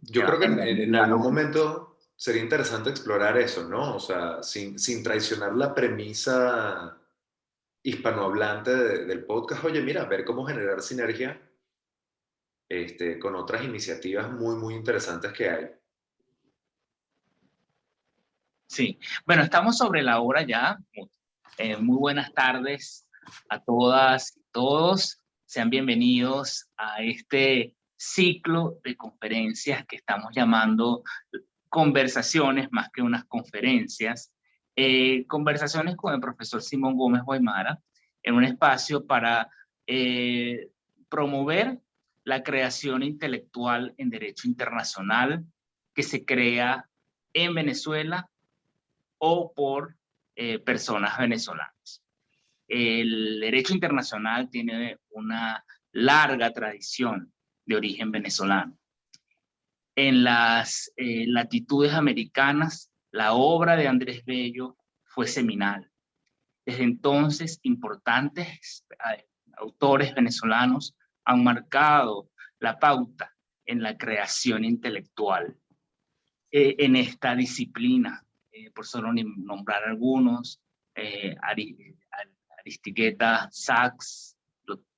Yo creo que generar un en algún diálogo. momento sería interesante explorar eso, ¿no? O sea, sin traicionar la premisa hispanohablante del podcast. Oye, mira, ver cómo generar sinergia con otras iniciativas muy, muy interesantes que hay. Sí, bueno, estamos sobre la hora ya. Muy buenas tardes a todas y todos. Sean bienvenidos a este ciclo de conferencias que estamos llamando conversaciones más que unas conferencias. Conversaciones con el profesor Simón Gómez Guaymara en un espacio para eh, promover la creación intelectual en derecho internacional que se crea en Venezuela o por personas venezolanas. El derecho internacional tiene una larga tradición de origen venezolano. En las latitudes americanas, la obra de Andrés Bello fue seminal. Desde entonces, importantes autores venezolanos han marcado la pauta en la creación intelectual en esta disciplina, por solo nombrar algunos, Aristigueta Sachs,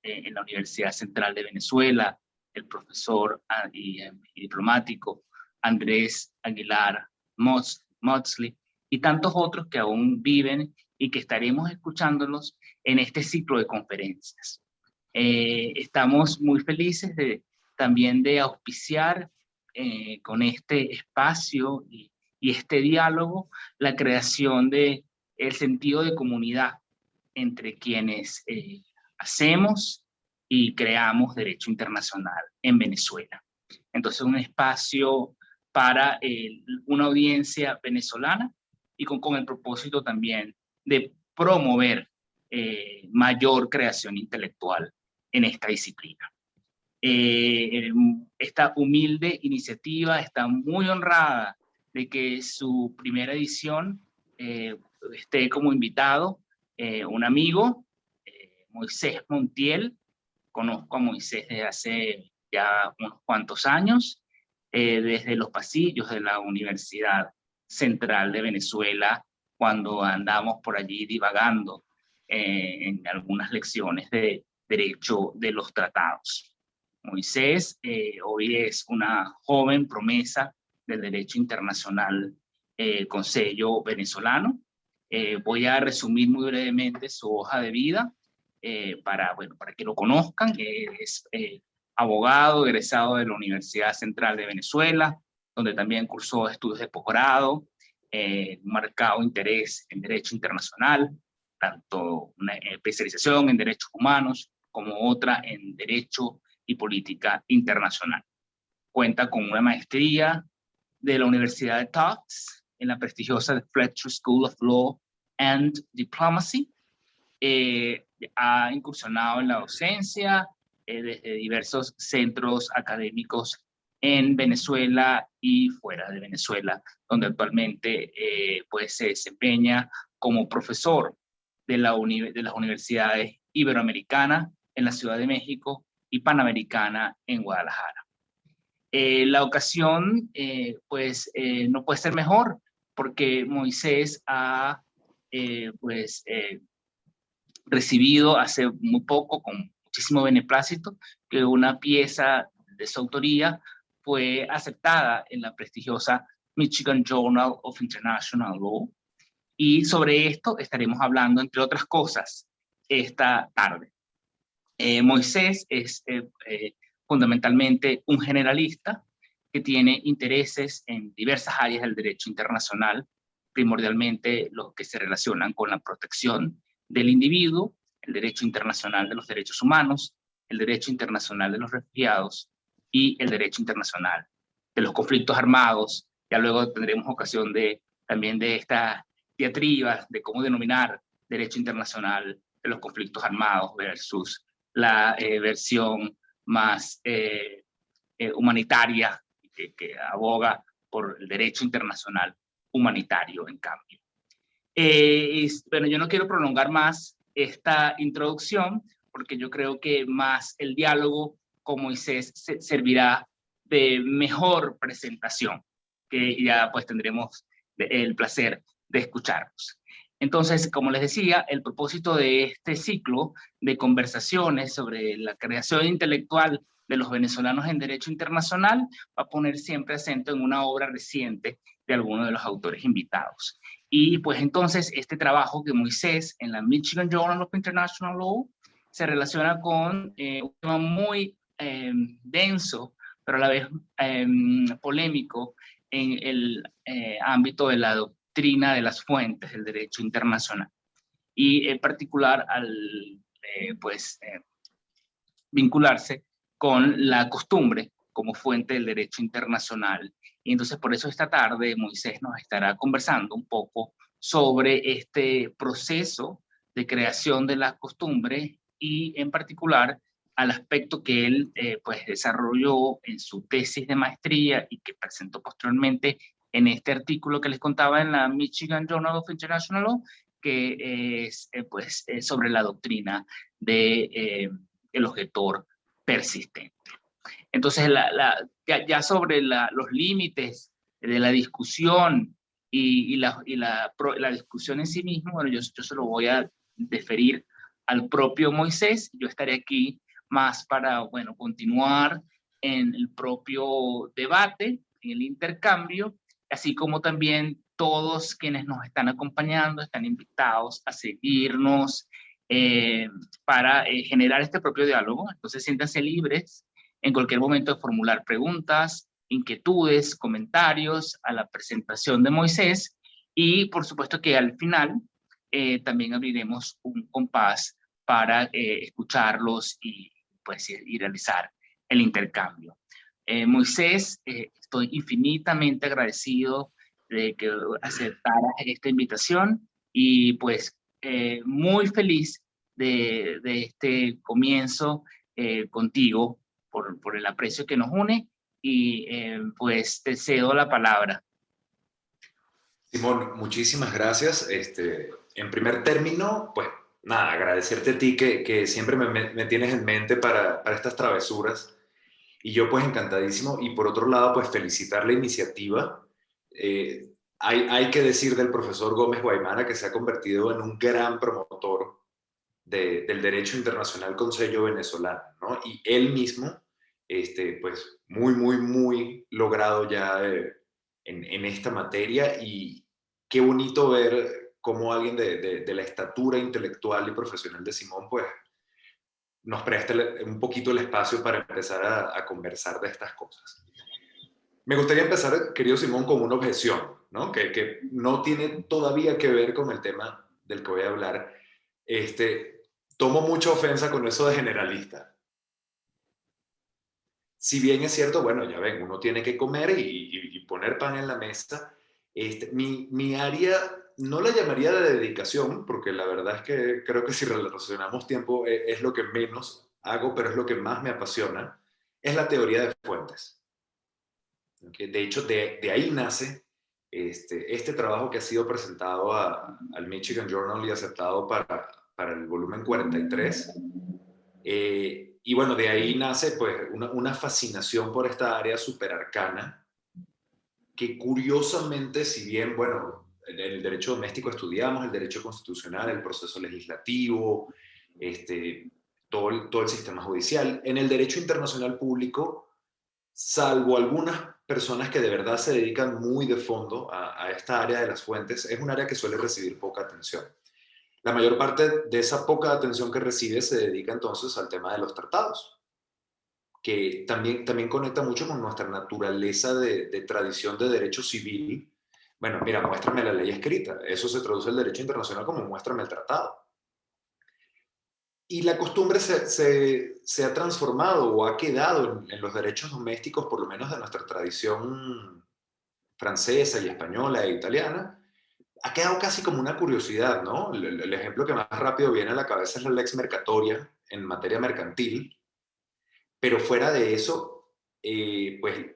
en la Universidad Central de Venezuela, el profesor y diplomático Andrés Aguilar Maudsley, y tantos otros que aún viven y que estaremos escuchándolos en este ciclo de conferencias. Estamos muy felices también de auspiciar con este espacio y este diálogo la creación de el sentido de comunidad entre quienes hacemos y creamos derecho internacional en Venezuela. Entonces, un espacio para una audiencia venezolana y con el propósito también de promover mayor creación intelectual en esta disciplina. Esta humilde iniciativa está muy honrada de que su primera edición esté como invitado un amigo, Moisés Montiel. Conozco a Moisés desde hace ya unos cuantos años, desde los pasillos de la Universidad Central de Venezuela, cuando andamos por allí divagando en algunas lecciones de derecho de los tratados. Moisés hoy es una joven promesa del derecho internacional con sello venezolano. Voy a resumir muy brevemente su hoja de vida para que lo conozcan. Es abogado egresado de la Universidad Central de Venezuela, donde también cursó estudios de posgrado, marcado interés en derecho internacional, tanto una especialización en derechos humanos como otra en derecho y política internacional. Cuenta con una maestría de la Universidad de Tufts en la prestigiosa Fletcher School of Law and Diplomacy. Ha incursionado en la docencia desde diversos centros académicos en Venezuela y fuera de Venezuela, donde actualmente pues se desempeña como profesor de las universidades iberoamericanas en la Ciudad de México y panamericana en Guadalajara. La ocasión, no puede ser mejor, porque Moisés ha, recibido hace muy poco, con muchísimo beneplácito, que una pieza de su autoría fue aceptada en la prestigiosa Michigan Journal of International Law. Y sobre esto estaremos hablando, entre otras cosas, esta tarde. Moisés es fundamentalmente un generalista que tiene intereses en diversas áreas del derecho internacional, primordialmente los que se relacionan con la protección del individuo, el derecho internacional de los derechos humanos, el derecho internacional de los refugiados y el derecho internacional de los conflictos armados. Ya luego tendremos ocasión también de estas diatribas de cómo denominar derecho internacional de los conflictos armados versus la versión más humanitaria que aboga por el derecho internacional humanitario, en cambio. Bueno, yo no quiero prolongar más esta introducción porque yo creo que más el diálogo con Moisés servirá de mejor presentación, que ya pues tendremos el placer de escucharlos. Entonces, como les decía, el propósito de este ciclo de conversaciones sobre la creación intelectual de los venezolanos en derecho internacional va a poner siempre acento en una obra reciente de alguno de los autores invitados. Y pues entonces este trabajo de Moisés en la Michigan Journal of International Law se relaciona con un tema muy denso, pero a la vez polémico en el ámbito de la doctrina de las fuentes del derecho internacional. Y en particular al vincularse con la costumbre como fuente del derecho internacional. Y entonces por eso esta tarde Moisés nos estará conversando un poco sobre este proceso de creación de la costumbre y en particular al aspecto que él pues desarrolló en su tesis de maestría y que presentó posteriormente en este artículo que les contaba en la Michigan Journal of International Law, que es sobre la doctrina de el objetor persistente. Entonces, ya sobre los límites de la discusión y la discusión en sí mismo, bueno, yo se lo voy a deferir al propio Moisés. Yo estaré aquí más para, bueno, continuar en el propio debate, en el intercambio, así como también todos quienes nos están acompañando están invitados a seguirnos para generar este propio diálogo. Entonces siéntanse libres en cualquier momento de formular preguntas, inquietudes, comentarios a la presentación de Moisés y por supuesto que al final también abriremos un compás para escucharlos y pues y realizar el intercambio. Moisés, estoy infinitamente agradecido de que aceptaras esta invitación y pues muy feliz de este comienzo contigo por el aprecio que nos une y pues te cedo la palabra. Simón, muchísimas gracias. En primer término, pues nada, agradecerte a ti que siempre me tienes en mente para estas travesuras. Y yo pues encantadísimo. Y por otro lado, pues felicitar la iniciativa. Hay que decir del profesor Gómez Guaymara que se ha convertido en un gran promotor del derecho internacional con sello venezolano, ¿no? Y él mismo, pues muy, muy, muy logrado ya en esta materia y qué bonito ver cómo alguien de la estatura intelectual y profesional de Simón, pues nos presta un poquito el espacio para empezar a conversar de estas cosas. Me gustaría empezar, querido Simón, con una objeción, ¿no? Que no tiene todavía que ver con el tema del que voy a hablar. Tomo mucha ofensa con eso de generalista. Si bien es cierto, bueno, ya ven, uno tiene que comer y poner pan en la mesa. Mi área no la llamaría de dedicación, porque la verdad es que creo que si relacionamos tiempo es lo que menos hago, pero es lo que más me apasiona, es la teoría de fuentes. De hecho, de ahí nace este trabajo que ha sido presentado al Michigan Journal y aceptado para el volumen 43. Y bueno, de ahí nace pues una fascinación por esta área súper arcana, que curiosamente, si bien, bueno, en el derecho doméstico estudiamos el derecho constitucional, el proceso legislativo, todo el sistema judicial, en el derecho internacional público, salvo algunas personas que de verdad se dedican muy de fondo a esta área de las fuentes, es un área que suele recibir poca atención. La mayor parte de esa poca atención que recibe se dedica entonces al tema de los tratados, que también conecta mucho con nuestra naturaleza de tradición de derecho civil. Bueno, mira, muéstrame la ley escrita. Eso se traduce al derecho internacional como muéstrame el tratado. Y la costumbre se ha transformado o ha quedado en los derechos domésticos, por lo menos de nuestra tradición francesa y española e italiana, ha quedado casi como una curiosidad, ¿no? El ejemplo que más rápido viene a la cabeza es la lex mercatoria en materia mercantil, pero fuera de eso, pues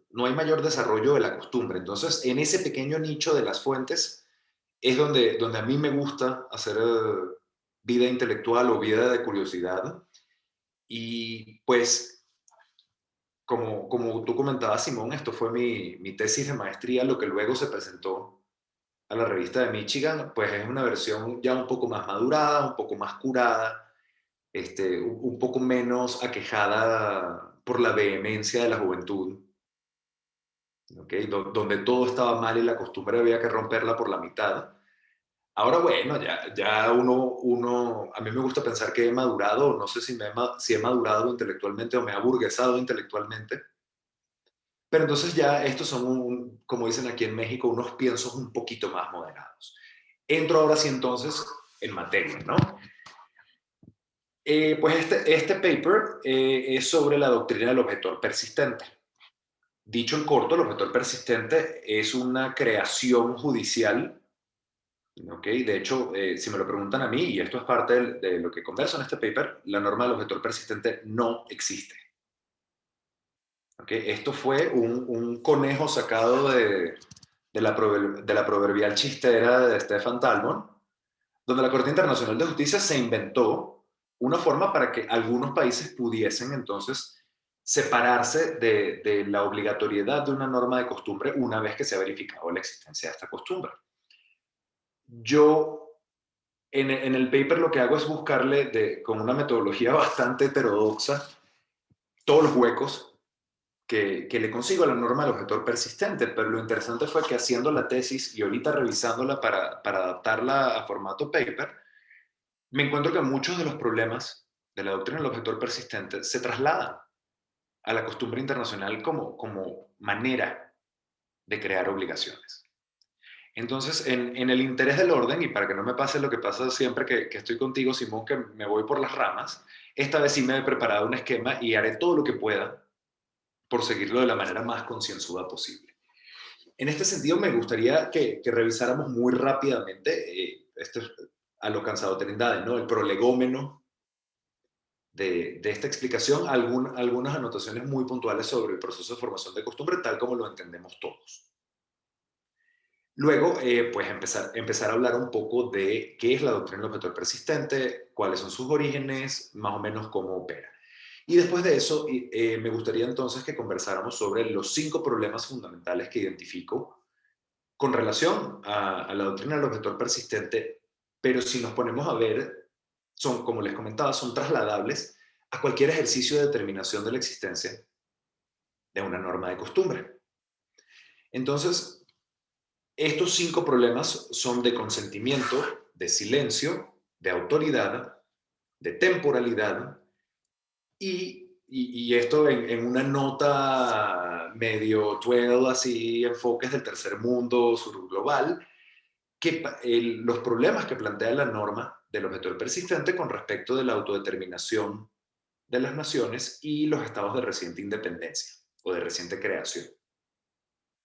no hay mayor desarrollo de la costumbre. Entonces, en ese pequeño nicho de las fuentes es donde a mí me gusta hacer vida intelectual o vida de curiosidad. Y pues como tú comentabas, Simón, esto fue mi tesis de maestría, lo que luego se presentó a la revista de Michigan, pues es una versión ya un poco más madurada, un poco más curada, un poco menos aquejada por la vehemencia de la juventud, ¿okay? Donde todo estaba mal y la costumbre había que romperla por la mitad. Ahora, bueno, ya a mí me gusta pensar que he madurado, no sé si he madurado intelectualmente o me he aburguesado intelectualmente, pero entonces ya estos son, como dicen aquí en México, unos piensos un poquito más moderados. Entro ahora sí entonces en materia, ¿no? Pues este paper es sobre la doctrina del objetor persistente. Dicho en corto, el objetor persistente es una creación judicial. Okay. De hecho, si me lo preguntan a mí, y esto es parte de lo que converso en este paper, la norma del objetor persistente no existe. Okay. Esto fue un conejo sacado de la proverbial chistera de Stefan Talmon, donde la Corte Internacional de Justicia se inventó una forma para que algunos países pudiesen entonces separarse de la obligatoriedad de una norma de costumbre una vez que se ha verificado la existencia de esta costumbre. Yo en el paper lo que hago es buscarle con una metodología bastante heterodoxa todos los huecos que le consigo a la norma del objetor persistente, pero lo interesante fue que haciendo la tesis y ahorita revisándola para adaptarla a formato paper, me encuentro que muchos de los problemas de la doctrina del objetor persistente se trasladan a la costumbre internacional como manera de crear obligaciones. Entonces, en el interés del orden, y para que no me pase lo que pasa siempre que estoy contigo, Simón, que me voy por las ramas, esta vez sí me he preparado un esquema y haré todo lo que pueda por seguirlo de la manera más concienzuda posible. En este sentido, me gustaría que revisáramos muy rápidamente, a lo cansado Trindade, ¿no? El prolegómeno de esta explicación, algunas anotaciones muy puntuales sobre el proceso de formación de costumbre, tal como lo entendemos todos. Luego, pues empezar a hablar un poco de qué es la doctrina del objetor persistente, cuáles son sus orígenes, más o menos cómo opera. Y después de eso, me gustaría entonces que conversáramos sobre los 5 problemas fundamentales que identifico con relación a la doctrina del objetor persistente, pero si nos ponemos a ver, son, como les comentaba, son trasladables a cualquier ejercicio de determinación de la existencia de una norma de costumbre. Entonces, estos 5 problemas son de consentimiento, de silencio, de autoridad, de temporalidad y esto en una nota medio 12, así, enfoques del tercer mundo subglobal, que los problemas que plantea la norma del objetor persistente con respecto de la autodeterminación de las naciones y los estados de reciente independencia o de reciente creación,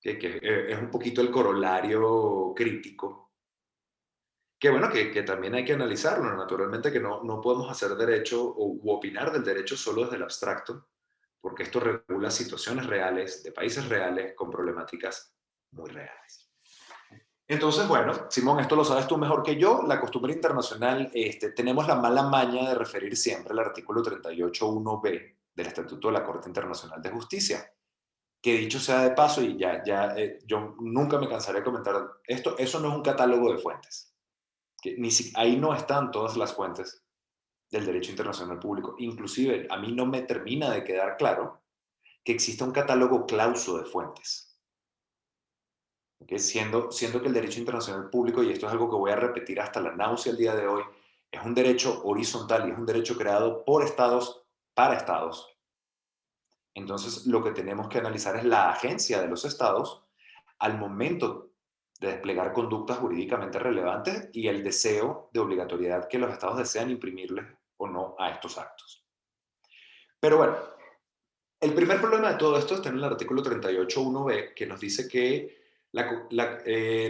que es un poquito el corolario crítico, que bueno, que también hay que analizarlo, naturalmente que no podemos hacer derecho u opinar del derecho solo desde el abstracto, porque esto regula situaciones reales, de países reales, con problemáticas muy reales. Entonces, bueno, Simón, esto lo sabes tú mejor que yo. La costumbre internacional, tenemos la mala maña de referir siempre al artículo 38.1b del Estatuto de la Corte Internacional de Justicia, que dicho sea de paso, y yo nunca me cansaré de comentar esto, eso no es un catálogo de fuentes. Ahí no están todas las fuentes del derecho internacional público. Inclusive, a mí no me termina de quedar claro que exista un catálogo clauso de fuentes. ¿Okay? Siendo que el derecho internacional público, y esto es algo que voy a repetir hasta la náusea el día de hoy, es un derecho horizontal y es un derecho creado por estados para estados. Entonces, lo que tenemos que analizar es la agencia de los estados al momento de desplegar conductas jurídicamente relevantes y el deseo de obligatoriedad que los estados desean imprimirles o no a estos actos. Pero bueno, el primer problema de todo esto está en el artículo 38.1b, que nos dice que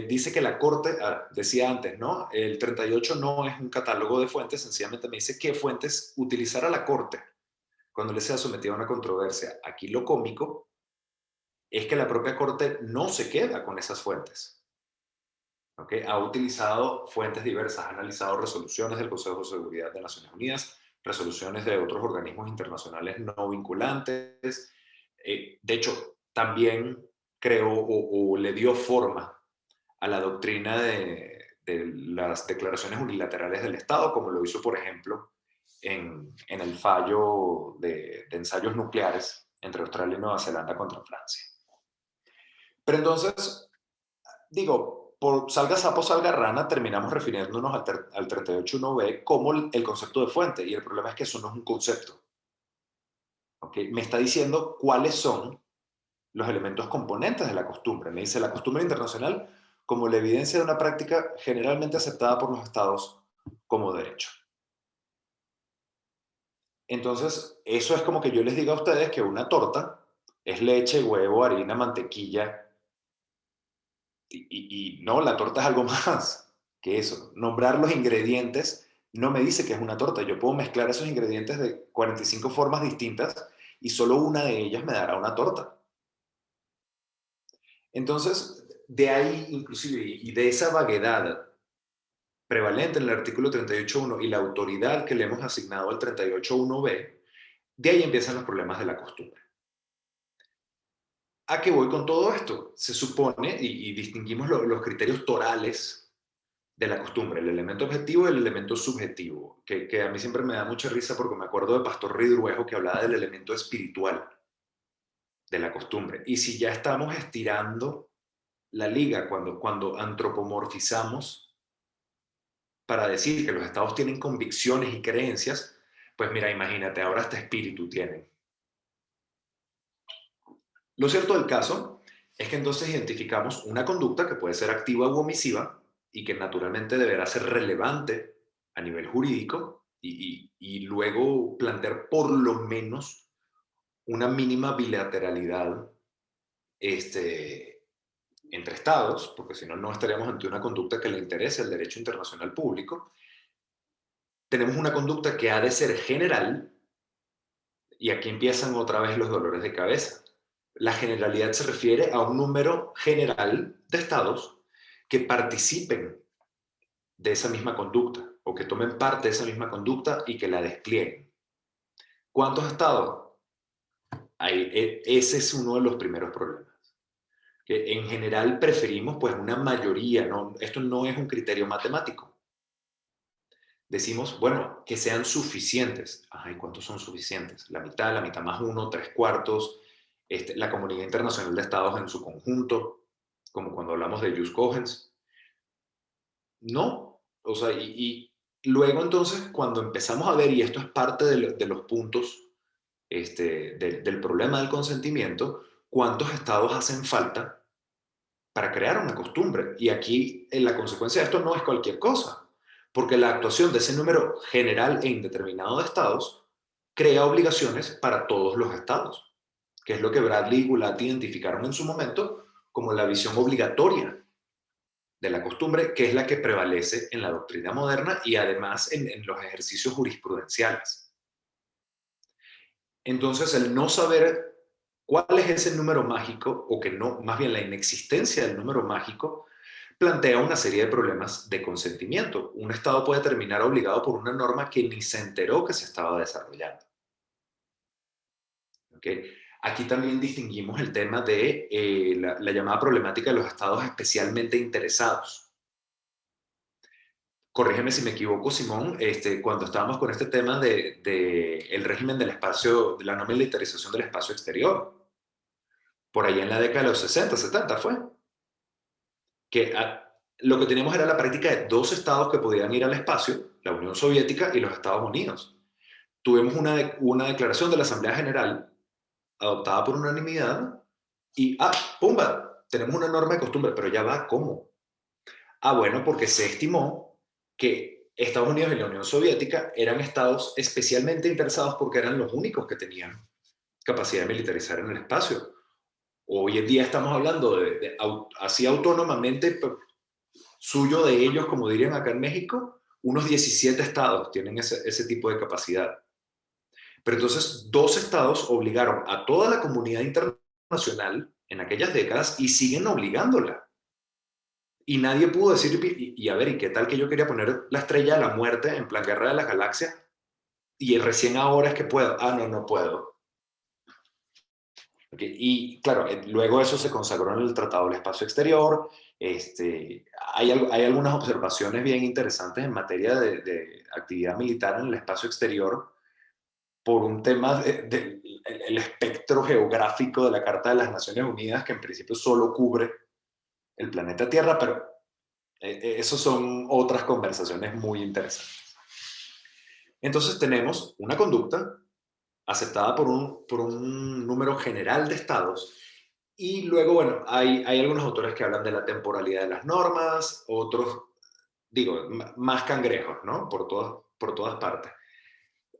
dice que la Corte, decía antes, ¿no? El 38 no es un catálogo de fuentes, sencillamente me dice qué fuentes utilizará la Corte cuando le sea sometida a una controversia. Aquí lo cómico es que la propia Corte no se queda con esas fuentes. ¿Okay? Ha utilizado fuentes diversas, ha analizado resoluciones del Consejo de Seguridad de Naciones Unidas, resoluciones de otros organismos internacionales no vinculantes, De hecho, también creó o le dio forma a la doctrina de las declaraciones unilaterales del Estado, como lo hizo, por ejemplo, en el fallo de ensayos nucleares entre Australia y Nueva Zelanda contra Francia. Pero entonces, digo, por salga sapo, salga rana, terminamos refiriéndonos al 38.1b como el concepto de fuente, y el problema es que eso no es un concepto. ¿Okay? Me está diciendo cuáles son los elementos componentes de la costumbre. Me dice la costumbre internacional como la evidencia de una práctica generalmente aceptada por los estados como derecho. Entonces, eso es como que yo les diga a ustedes que una torta es leche, huevo, harina, mantequilla, y no, la torta es algo más que eso. Nombrar los ingredientes no me dice que es una torta. Yo puedo mezclar esos ingredientes de 45 formas distintas y solo una de ellas me dará una torta. Entonces, de ahí inclusive, y de esa vaguedad prevalente en el artículo 38.1 y la autoridad que le hemos asignado al 38.1b, de ahí empiezan los problemas de la costumbre. ¿A qué voy con todo esto? Se supone, y distinguimos los criterios torales de la costumbre, el elemento objetivo y el elemento subjetivo, que a mí siempre me da mucha risa porque me acuerdo de Pastor Ridruejo que hablaba del elemento espiritual de la costumbre. Y si ya estamos estirando la liga cuando antropomorfizamos para decir que los estados tienen convicciones y creencias, pues mira, imagínate, ahora hasta espíritu tienen. Lo cierto del caso es que entonces identificamos una conducta que puede ser activa u omisiva y que naturalmente deberá ser relevante a nivel jurídico y luego plantear por lo menos una mínima bilateralidad entre estados, porque si no, no estaríamos ante una conducta que le interese al derecho internacional público. Tenemos una conducta que ha de ser general, y aquí empiezan otra vez los dolores de cabeza. La generalidad se refiere a un número general de estados que participen de esa misma conducta o que tomen parte de esa misma conducta y que la desplieguen. ¿Cuántos estados? Ese es uno de los primeros problemas. Que en general preferimos pues una mayoría, ¿no? Esto no es un criterio matemático. Decimos, bueno, que sean suficientes. Ay, ¿cuántos son suficientes? La mitad más uno, tres cuartos, la comunidad internacional de estados en su conjunto, como cuando hablamos de Jus Cogens. No, o sea, y luego entonces cuando empezamos a ver, y esto es parte de los puntos del problema del consentimiento, ¿cuántos estados hacen falta para crear una costumbre? Y aquí la consecuencia de esto no es cualquier cosa, porque la actuación de ese número general e indeterminado de estados crea obligaciones para todos los estados, que es lo que Bradley y Gulati identificaron en su momento como la visión obligatoria de la costumbre, que es la que prevalece en la doctrina moderna y además en los ejercicios jurisprudenciales. Entonces, el no saber cuál es ese número mágico, o que no, más bien la inexistencia del número mágico, plantea una serie de problemas de consentimiento. Un Estado puede terminar obligado por una norma que ni se enteró que se estaba desarrollando. ¿Okay? Aquí también distinguimos el tema de la llamada problemática de los estados especialmente interesados. Corrígeme si me equivoco, Simón, cuando estábamos con este tema de el régimen del espacio, de la no militarización del espacio exterior, por ahí en la década de los 60, 70 fue, que lo que teníamos era la práctica de dos estados que podían ir al espacio, la Unión Soviética y los Estados Unidos. Tuvimos una declaración de la Asamblea General adoptada por unanimidad y, ¡pumba! Tenemos una norma de costumbre, pero ya va, ¿cómo? Bueno, porque se estimó que Estados Unidos y la Unión Soviética eran estados especialmente interesados porque eran los únicos que tenían capacidad de militarizar en el espacio. Hoy en día estamos hablando así autónomamente, suyo de ellos, como dirían acá en México, unos 17 estados tienen ese tipo de capacidad. Pero entonces, dos estados obligaron a toda la comunidad internacional en aquellas décadas y siguen obligándola. Y nadie pudo decir, y a ver, ¿y qué tal que yo quería poner la estrella de la muerte en plan Guerra de las Galaxias? Y recién ahora es que puedo. No, no puedo. ¿Ok? Y claro, luego eso se consagró en el Tratado del Espacio Exterior. Hay algunas observaciones bien interesantes en materia de actividad militar en el espacio exterior por un tema el espectro geográfico de la Carta de las Naciones Unidas, que en principio solo cubre el planeta Tierra, pero eso son otras conversaciones muy interesantes. Entonces tenemos una conducta aceptada por un número general de estados. Y luego, bueno, hay algunos autores que hablan de la temporalidad de las normas, otros, digo, más cangrejos, ¿no? Por todas partes.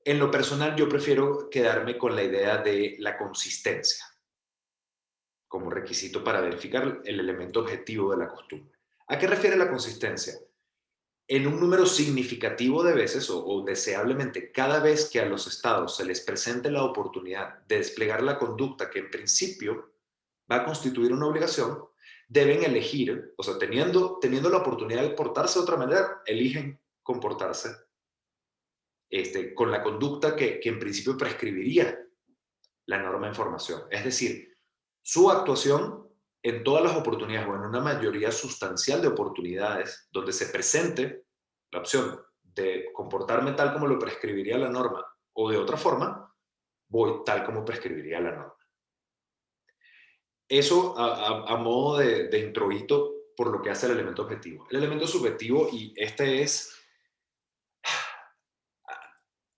En lo personal, yo prefiero quedarme con la idea de la consistencia como requisito para verificar el elemento objetivo de la costumbre. ¿A qué refiere la consistencia? En un número significativo de veces o deseablemente cada vez que a los estados se les presente la oportunidad de desplegar la conducta que en principio va a constituir una obligación, deben elegir, o sea, teniendo la oportunidad de portarse de otra manera, eligen comportarse con la conducta que en principio prescribiría la norma en formación. Es decir, su actuación en todas las oportunidades o en una mayoría sustancial de oportunidades donde se presente la opción de comportarme tal como lo prescribiría la norma o de otra forma, voy tal como prescribiría la norma. Eso a modo de introito por lo que hace el elemento objetivo. El elemento subjetivo, y este es,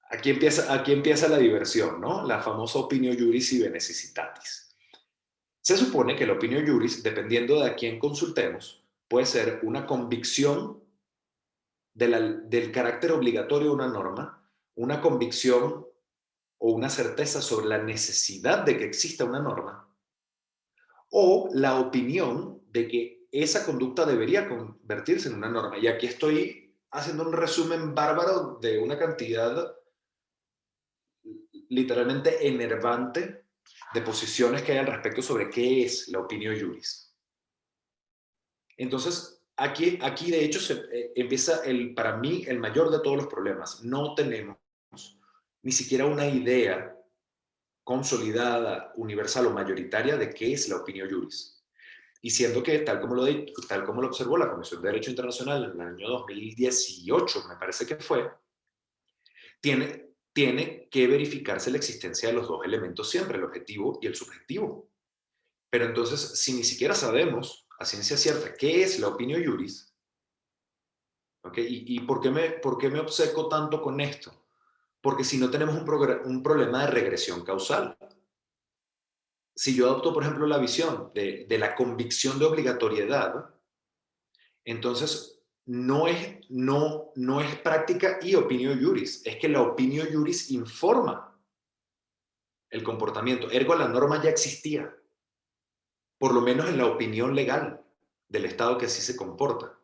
aquí empieza la diversión, ¿no? La famosa opinio juris sive necessitatis. Se supone que la opinio juris, dependiendo de a quién consultemos, puede ser una convicción del carácter obligatorio de una norma, una convicción o una certeza sobre la necesidad de que exista una norma, o la opinión de que esa conducta debería convertirse en una norma. Y aquí estoy haciendo un resumen bárbaro de una cantidad literalmente enervante de posiciones que hay al respecto sobre qué es la opinio juris. Entonces, aquí de hecho empieza para mí el mayor de todos los problemas. No tenemos ni siquiera una idea consolidada, universal o mayoritaria de qué es la opinio juris. Y siendo que, tal como lo observó la Comisión de Derecho Internacional en el año 2018, me parece que fue, tiene que verificarse la existencia de los dos elementos siempre, el objetivo y el subjetivo. Pero entonces, si ni siquiera sabemos a ciencia cierta qué es la opinio juris, ¿okay? ¿Y por qué me obceco tanto con esto? Porque si no tenemos un problema de regresión causal. Si yo adopto, por ejemplo, la visión de la convicción de obligatoriedad, entonces no es práctica y opinio juris, es que la opinio juris informa el comportamiento. Ergo, la norma ya existía, por lo menos en la opinión legal del Estado que así se comporta.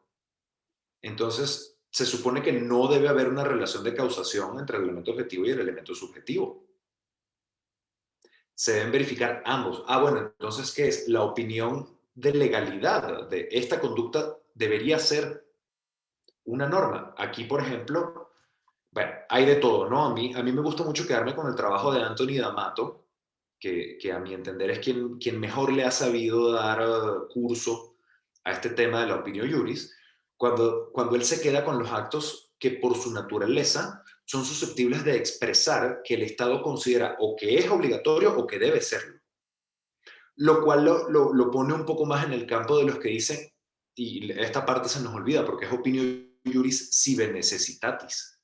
Entonces, se supone que no debe haber una relación de causación entre el elemento objetivo y el elemento subjetivo. Se deben verificar ambos. Bueno, entonces, ¿qué es? La opinión de legalidad de esta conducta debería ser una norma. Aquí, por ejemplo, bueno, hay de todo, ¿no? A mí me gusta mucho quedarme con el trabajo de Anthony D'Amato, que a mi entender es quien mejor le ha sabido dar curso a este tema de la opinio juris, cuando él se queda con los actos que por su naturaleza son susceptibles de expresar que el Estado considera o que es obligatorio o que debe serlo. Lo cual lo pone un poco más en el campo de los que dicen, y esta parte se nos olvida porque es opinio juris sive necessitatis.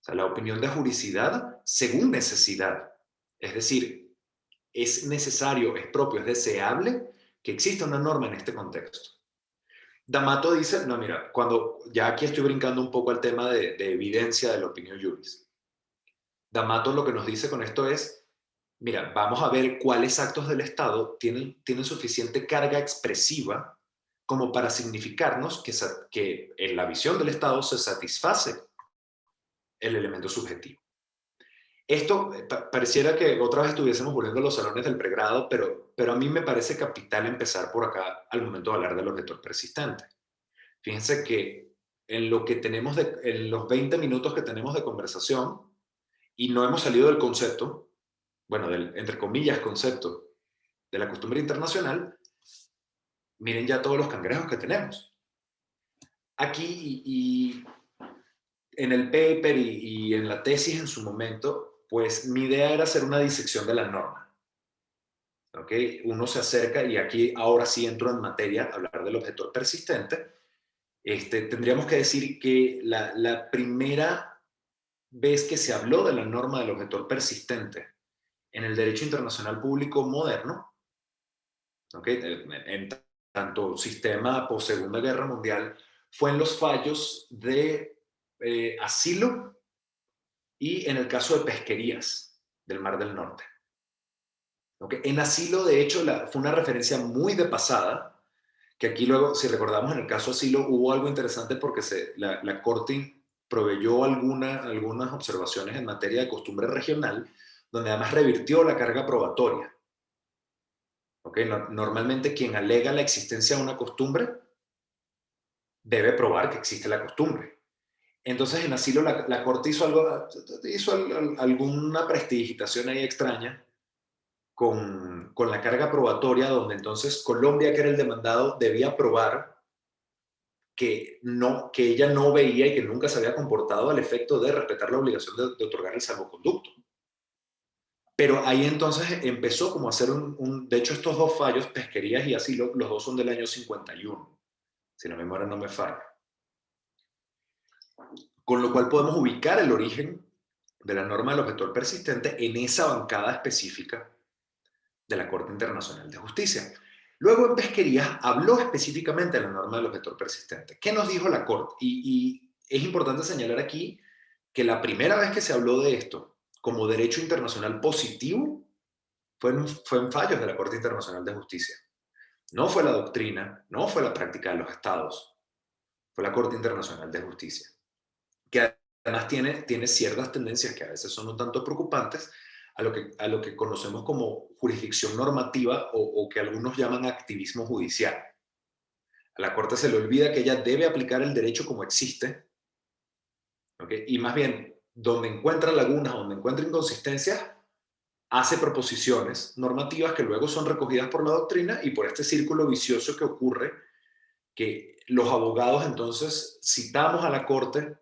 O sea, la opinión de juricidad según necesidad. Es decir, es necesario, es propio, es deseable que exista una norma en este contexto. D'Amato dice, no, mira, cuando ya aquí estoy brincando un poco al tema de evidencia de la opinión juris. D'Amato lo que nos dice con esto es, mira, vamos a ver cuáles actos del Estado tienen suficiente carga expresiva como para significarnos que en la visión del Estado se satisface el elemento subjetivo. Esto pareciera que otra vez estuviésemos volviendo a los salones del pregrado, pero a mí me parece capital empezar por acá al momento de hablar del objetor persistente. Fíjense que en lo que tenemos en los 20 minutos que tenemos de conversación, y no hemos salido del concepto, bueno, del, entre comillas, concepto, de la costumbre internacional, miren ya todos los cangrejos que tenemos. Aquí y en el paper y en la tesis en su momento, pues mi idea era hacer una disección de la norma. ¿Okay? Uno se acerca, y aquí ahora sí entro en materia, hablar del objetor persistente. Tendríamos que decir que la primera vez que se habló de la norma del objetor persistente en el derecho internacional público moderno, ¿okay? En tanto sistema post Segunda Guerra Mundial, fue en los fallos de asilo y en el caso de pesquerías del Mar del Norte. ¿Okay? En asilo, de hecho, fue una referencia muy de pasada, que aquí luego, si recordamos, en el caso asilo hubo algo interesante porque la Corte proveyó algunas observaciones en materia de costumbre regional, donde además revirtió la carga probatoria. ¿Okay? Normalmente quien alega la existencia de una costumbre debe probar que existe la costumbre. Entonces en asilo la Corte hizo alguna prestidigitación ahí extraña con la carga probatoria, donde entonces Colombia, que era el demandado, debía probar que ella no veía y que nunca se había comportado al efecto de respetar la obligación de otorgar el salvoconducto. Pero ahí entonces empezó como a hacer de hecho estos dos fallos, pesquerías y asilo, los dos son del año 51, si la memoria no me falla. Con lo cual podemos ubicar el origen de la norma del objetor persistente en esa bancada específica de la Corte Internacional de Justicia. Luego en pesquerías habló específicamente de la norma del objetor persistente. ¿Qué nos dijo la Corte? Y es importante señalar aquí que la primera vez que se habló de esto como derecho internacional positivo fue en fallos de la Corte Internacional de Justicia. No fue la doctrina, no fue la práctica de los estados, fue la Corte Internacional de Justicia, que además tiene ciertas tendencias que a veces son un tanto preocupantes a lo que conocemos como jurisdicción normativa o que algunos llaman activismo judicial. A la Corte se le olvida que ella debe aplicar el derecho como existe, ¿okay? Y más bien, donde encuentra lagunas, donde encuentra inconsistencias, hace proposiciones normativas que luego son recogidas por la doctrina y por este círculo vicioso que ocurre, que los abogados entonces citamos a la Corte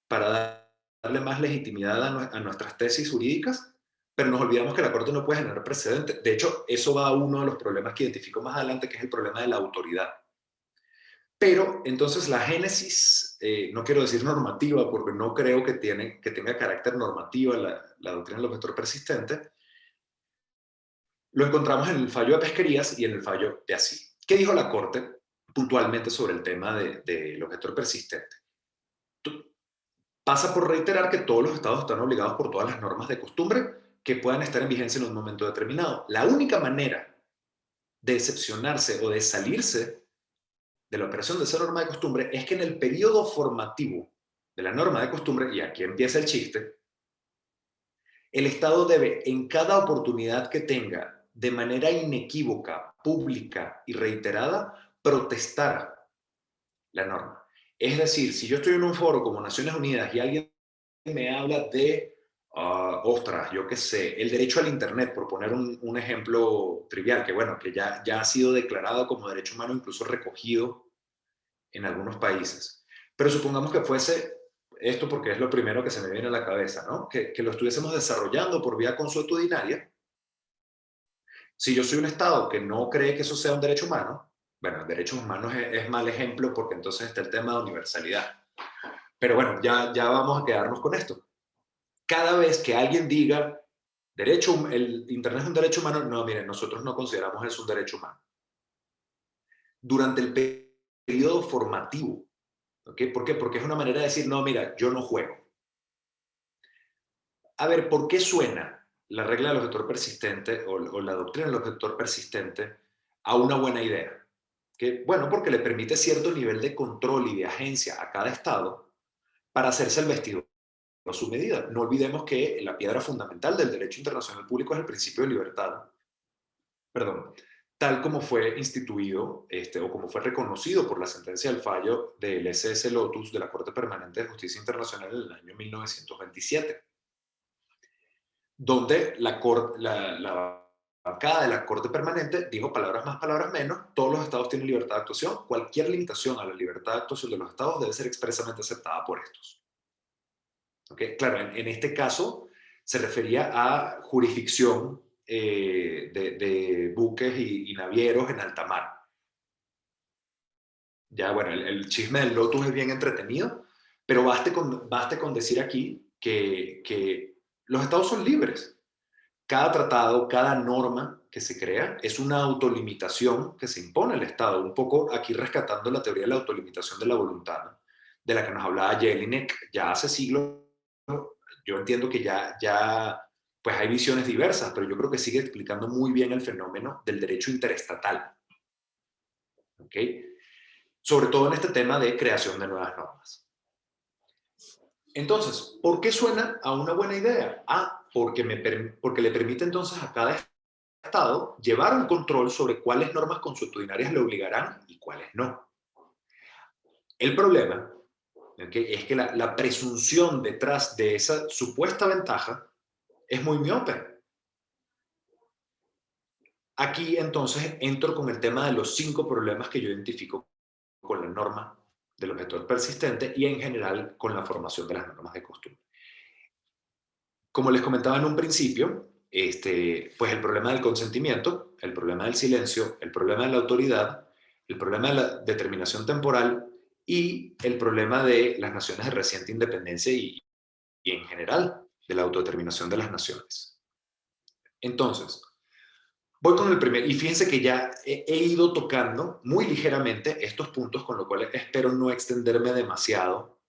para darle más legitimidad a nuestras tesis jurídicas, pero nos olvidamos que la Corte no puede generar precedentes. De hecho, eso va a uno de los problemas que identifico más adelante, que es el problema de la autoridad. Pero entonces la génesis, no quiero decir normativa, porque no creo que tenga carácter normativa la doctrina del objetor persistente, lo encontramos en el fallo de pesquerías y en el fallo de asilo. ¿Qué dijo la Corte puntualmente sobre el tema del objetor persistente? Pasa por reiterar que todos los estados están obligados por todas las normas de costumbre que puedan estar en vigencia en un momento determinado. La única manera de excepcionarse o de salirse de la operación de esa norma de costumbre es que en el periodo formativo de la norma de costumbre, y aquí empieza el chiste, el Estado debe, en cada oportunidad que tenga, de manera inequívoca, pública y reiterada, protestar la norma. Es decir, si yo estoy en un foro como Naciones Unidas y alguien me habla de, ostras, yo qué sé, el derecho al Internet, por poner un ejemplo trivial, que bueno, que ya ha sido declarado como derecho humano, incluso recogido en algunos países. Pero supongamos que fuese esto, porque es lo primero que se me viene a la cabeza, ¿no? Que lo estuviésemos desarrollando por vía consuetudinaria. Si yo soy un Estado que no cree que eso sea un derecho humano, bueno, derechos humanos es mal ejemplo porque entonces está el tema de universalidad. Pero bueno, ya vamos a quedarnos con esto. Cada vez que alguien diga, el Internet es un derecho humano, no, miren, nosotros no consideramos eso un derecho humano. Durante el periodo formativo, ¿okay? ¿Por qué? Porque es una manera de decir, no, mira, yo no juego. A ver, ¿por qué suena la regla del objetor persistente o la doctrina del objetor persistente a una buena idea? Que, bueno, porque le permite cierto nivel de control y de agencia a cada Estado para hacerse el vestido a su medida. No olvidemos que la piedra fundamental del derecho internacional público es el principio de libertad, perdón, tal como fue instituido o como fue reconocido por la sentencia del fallo del SS Lotus de la Corte Permanente de Justicia Internacional en el año 1927, donde la bancada de la Corte Permanente dijo, palabras más, palabras menos, todos los estados tienen libertad de actuación, cualquier limitación a la libertad de actuación de los estados debe ser expresamente aceptada por estos. ¿Okay? Claro, en este caso se refería a jurisdicción de buques y navieros en alta mar. Ya, bueno, el chisme del Lotus es bien entretenido, pero baste con decir aquí que los estados son libres. Cada tratado, cada norma que se crea es una autolimitación que se impone al Estado, un poco aquí rescatando la teoría de la autolimitación de la voluntad, ¿no? De la que nos hablaba Jelinek ya hace siglos. Yo entiendo que ya pues hay visiones diversas, pero yo creo que sigue explicando muy bien el fenómeno del derecho interestatal. ¿Ok? Sobre todo en este tema de creación de nuevas normas. Entonces, ¿por qué suena a una buena idea? Porque le permite entonces a cada Estado llevar un control sobre cuáles normas consuetudinarias le obligarán y cuáles no. El problema, ¿okay?, es que la presunción detrás de esa supuesta ventaja es muy miope. Aquí entonces entro con el tema de los 5 problemas que yo identifico con la norma del objetor persistente y en general con la formación de las normas de costumbre. Como les comentaba en un principio, pues el problema del consentimiento, el problema del silencio, el problema de la autoridad, el problema de la determinación temporal y el problema de las naciones de reciente independencia y en general de la autodeterminación de las naciones. Entonces, voy con el primer, y fíjense que ya he ido tocando muy ligeramente estos puntos, con lo cual espero no extenderme demasiado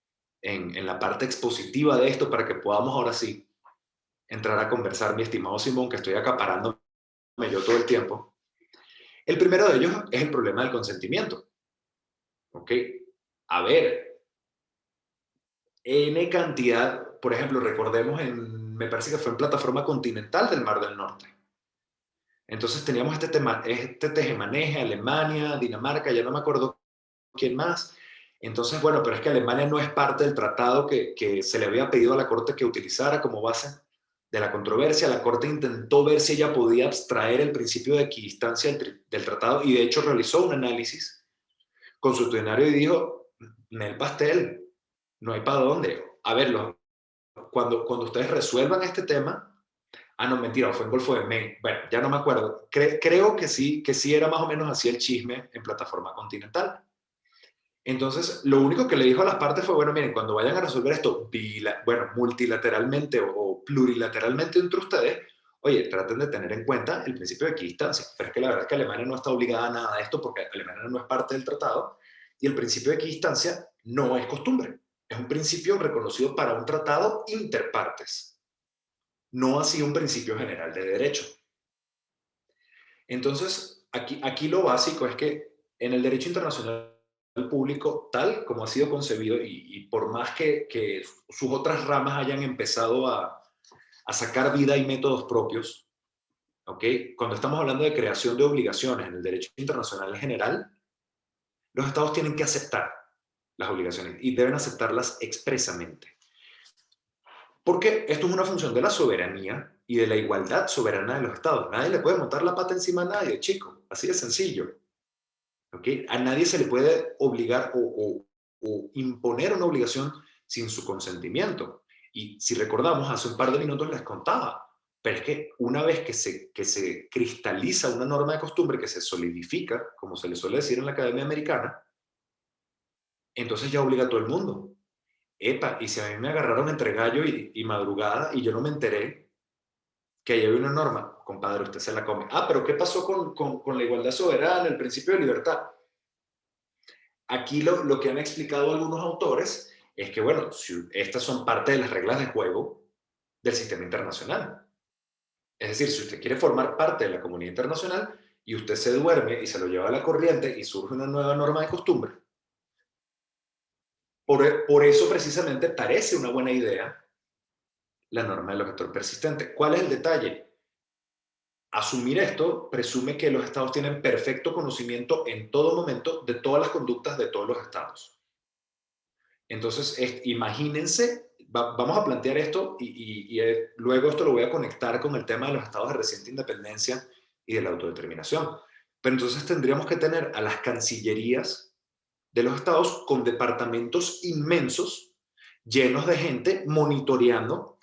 en la parte expositiva de esto para que podamos ahora sí entrar a conversar, mi estimado Simón, que estoy acaparándome yo todo el tiempo. El primero de ellos es el problema del consentimiento. ¿Ok? A ver, N cantidad, por ejemplo, recordemos me parece que fue en Plataforma Continental del Mar del Norte. Entonces teníamos este tejemaneje, Alemania, Dinamarca, ya no me acuerdo quién más. Entonces, bueno, pero es que Alemania no es parte del tratado que se le había pedido a la Corte que utilizara como base de la controversia. La Corte intentó ver si ella podía abstraer el principio de equidistancia del tratado y de hecho realizó un análisis consuetudinario y dijo, el pastel, no hay para dónde. A ver, cuando ustedes resuelvan este tema, no, mentira, fue en Golfo de Maine. Bueno, ya no me acuerdo. Creo que sí era más o menos así el chisme en Plataforma Continental. Entonces, lo único que le dijo a las partes fue, bueno, miren, cuando vayan a resolver esto, multilateralmente o plurilateralmente entre ustedes, oye, traten de tener en cuenta el principio de equidistancia. Pero es que la verdad es que Alemania no está obligada a nada de esto porque Alemania no es parte del tratado y el principio de equidistancia no es costumbre. Es un principio reconocido para un tratado interpartes, no así un principio general de derecho. Entonces, aquí lo básico es que en el derecho internacional público, tal como ha sido concebido, y por más que sus otras ramas hayan empezado a sacar vida y métodos propios, ¿ok? Cuando estamos hablando de creación de obligaciones en el derecho internacional en general, los estados tienen que aceptar las obligaciones y deben aceptarlas expresamente. Porque esto es una función de la soberanía y de la igualdad soberana de los estados. Nadie le puede montar la pata encima a nadie, chico. Así de sencillo. ¿Okay? A nadie se le puede obligar o imponer una obligación sin su consentimiento. Y si recordamos, hace un par de minutos les contaba, pero es que una vez que se cristaliza una norma de costumbre, que se solidifica, como se le suele decir en la Academia Americana, entonces ya obliga a todo el mundo. Epa, y si a mí me agarraron entre gallo y madrugada y yo no me enteré que ahí había una norma, compadre, usted se la come. Pero ¿qué pasó con la igualdad soberana, el principio de libertad? Aquí lo que han explicado algunos autores es que, bueno, estas son parte de las reglas de juego del sistema internacional. Es decir, si usted quiere formar parte de la comunidad internacional y usted se duerme y se lo lleva a la corriente y surge una nueva norma de costumbre, por eso precisamente parece una buena idea la norma del objetor persistente. ¿Cuál es el detalle? Asumir esto presume que los estados tienen perfecto conocimiento en todo momento de todas las conductas de todos los estados. Entonces, imagínense, vamos a plantear esto y luego esto lo voy a conectar con el tema de los estados de reciente independencia y de la autodeterminación. Pero entonces tendríamos que tener a las cancillerías de los estados con departamentos inmensos llenos de gente monitoreando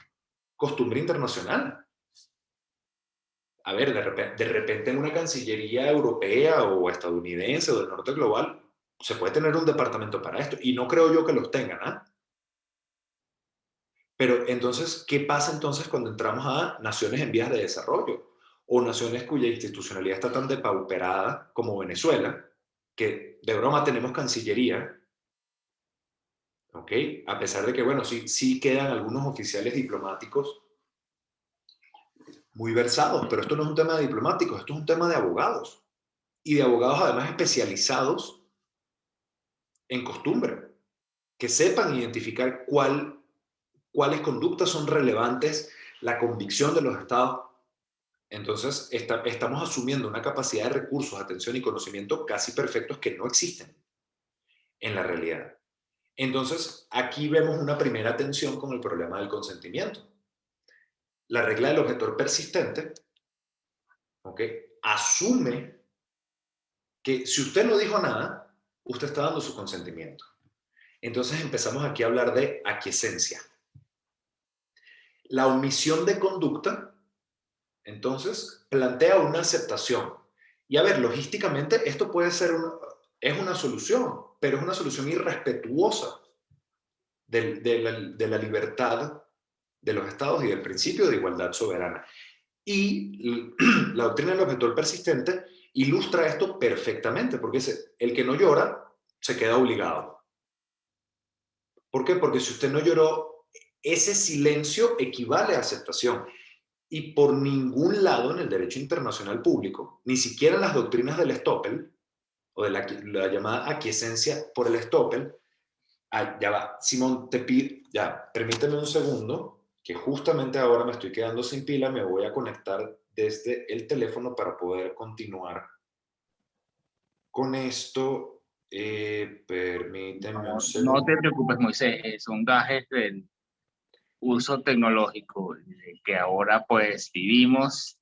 costumbre internacional. A ver, de repente en una cancillería europea o estadounidense o del norte global se puede tener un departamento para esto y no creo yo que los tengan, ¿ah? Pero entonces, ¿qué pasa entonces cuando entramos a naciones en vías de desarrollo o naciones cuya institucionalidad está tan depauperada como Venezuela, que de broma tenemos cancillería, ¿ok? A pesar de que, bueno, sí quedan algunos oficiales diplomáticos muy versados, pero esto no es un tema de diplomáticos, esto es un tema de abogados. Y de abogados además especializados en costumbre, que sepan identificar cuáles conductas son relevantes, la convicción de los estados. Entonces, estamos asumiendo una capacidad de recursos, atención y conocimiento casi perfectos que no existen en la realidad. Entonces, aquí vemos una primera tensión con el problema del consentimiento. La regla del objetor persistente, ¿ok?, asume que si usted no dijo nada, usted está dando su consentimiento. Entonces empezamos aquí a hablar de aquiescencia. La omisión de conducta, entonces, plantea una aceptación. Y a ver, logísticamente esto puede ser es una solución, pero es una solución irrespetuosa de la libertad de los estados y del principio de igualdad soberana. Y la doctrina del objetor persistente ilustra esto perfectamente, porque el que no llora se queda obligado. ¿Por qué? Porque si usted no lloró, ese silencio equivale a aceptación. Y por ningún lado en el derecho internacional público, ni siquiera en las doctrinas del estoppel, o de la llamada aquiescencia por el estoppel, ya va, Simón, te pido, ya, permíteme un segundo, que justamente ahora me estoy quedando sin pila, me voy a conectar desde el teléfono para poder continuar con esto. Permíteme un No, no te segundo. preocupes, Moisés, son gajes del uso tecnológico que ahora pues vivimos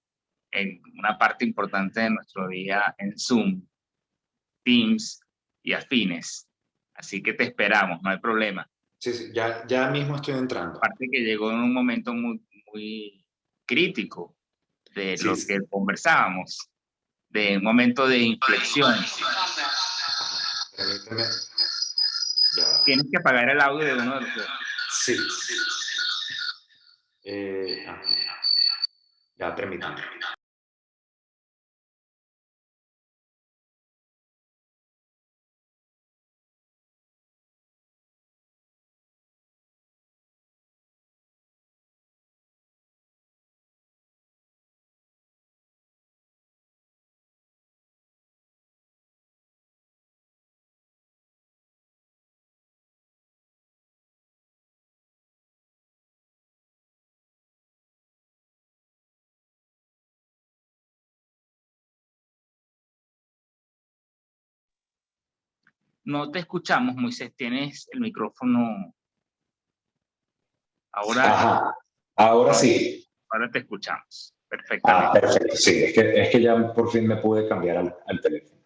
en una parte importante de nuestro día en Zoom, Teams y afines. Así que te esperamos, no hay problema. Sí, sí, ya mismo estoy entrando. Aparte que llegó en un momento muy crítico de Sí, lo sí. que conversábamos, de un momento de inflexión. Permíteme. Ya. Tienes que apagar el audio de uno de los dos. Sí. Ajá. Ya, permítame. No te escuchamos, Moisés, tienes el micrófono. Ahora, Ajá, ahora ahora, sí. ahora te escuchamos Ah, perfectamente. perfecto, sí, es que ya por fin me pude cambiar al teléfono.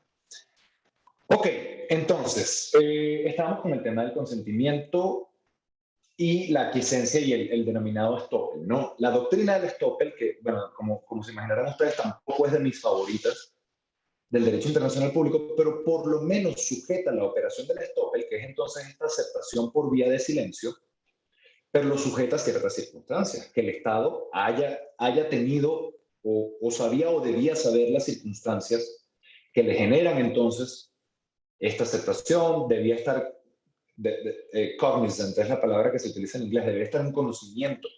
Ok, entonces, estamos con el tema del consentimiento y la aquiescencia y el denominado Stoppel, ¿no? La doctrina del Stoppel, que, bueno, como se imaginarán ustedes, tampoco es de mis favoritas del derecho internacional público, pero por lo menos sujeta la operación del Stoppel, que es entonces esta aceptación por vía de silencio, pero lo sujeta a ciertas circunstancias, que el Estado haya tenido o sabía o debía saber las circunstancias que le generan entonces esta aceptación, debía estar cognizant, es la palabra que se utiliza en inglés, debía estar en conocimiento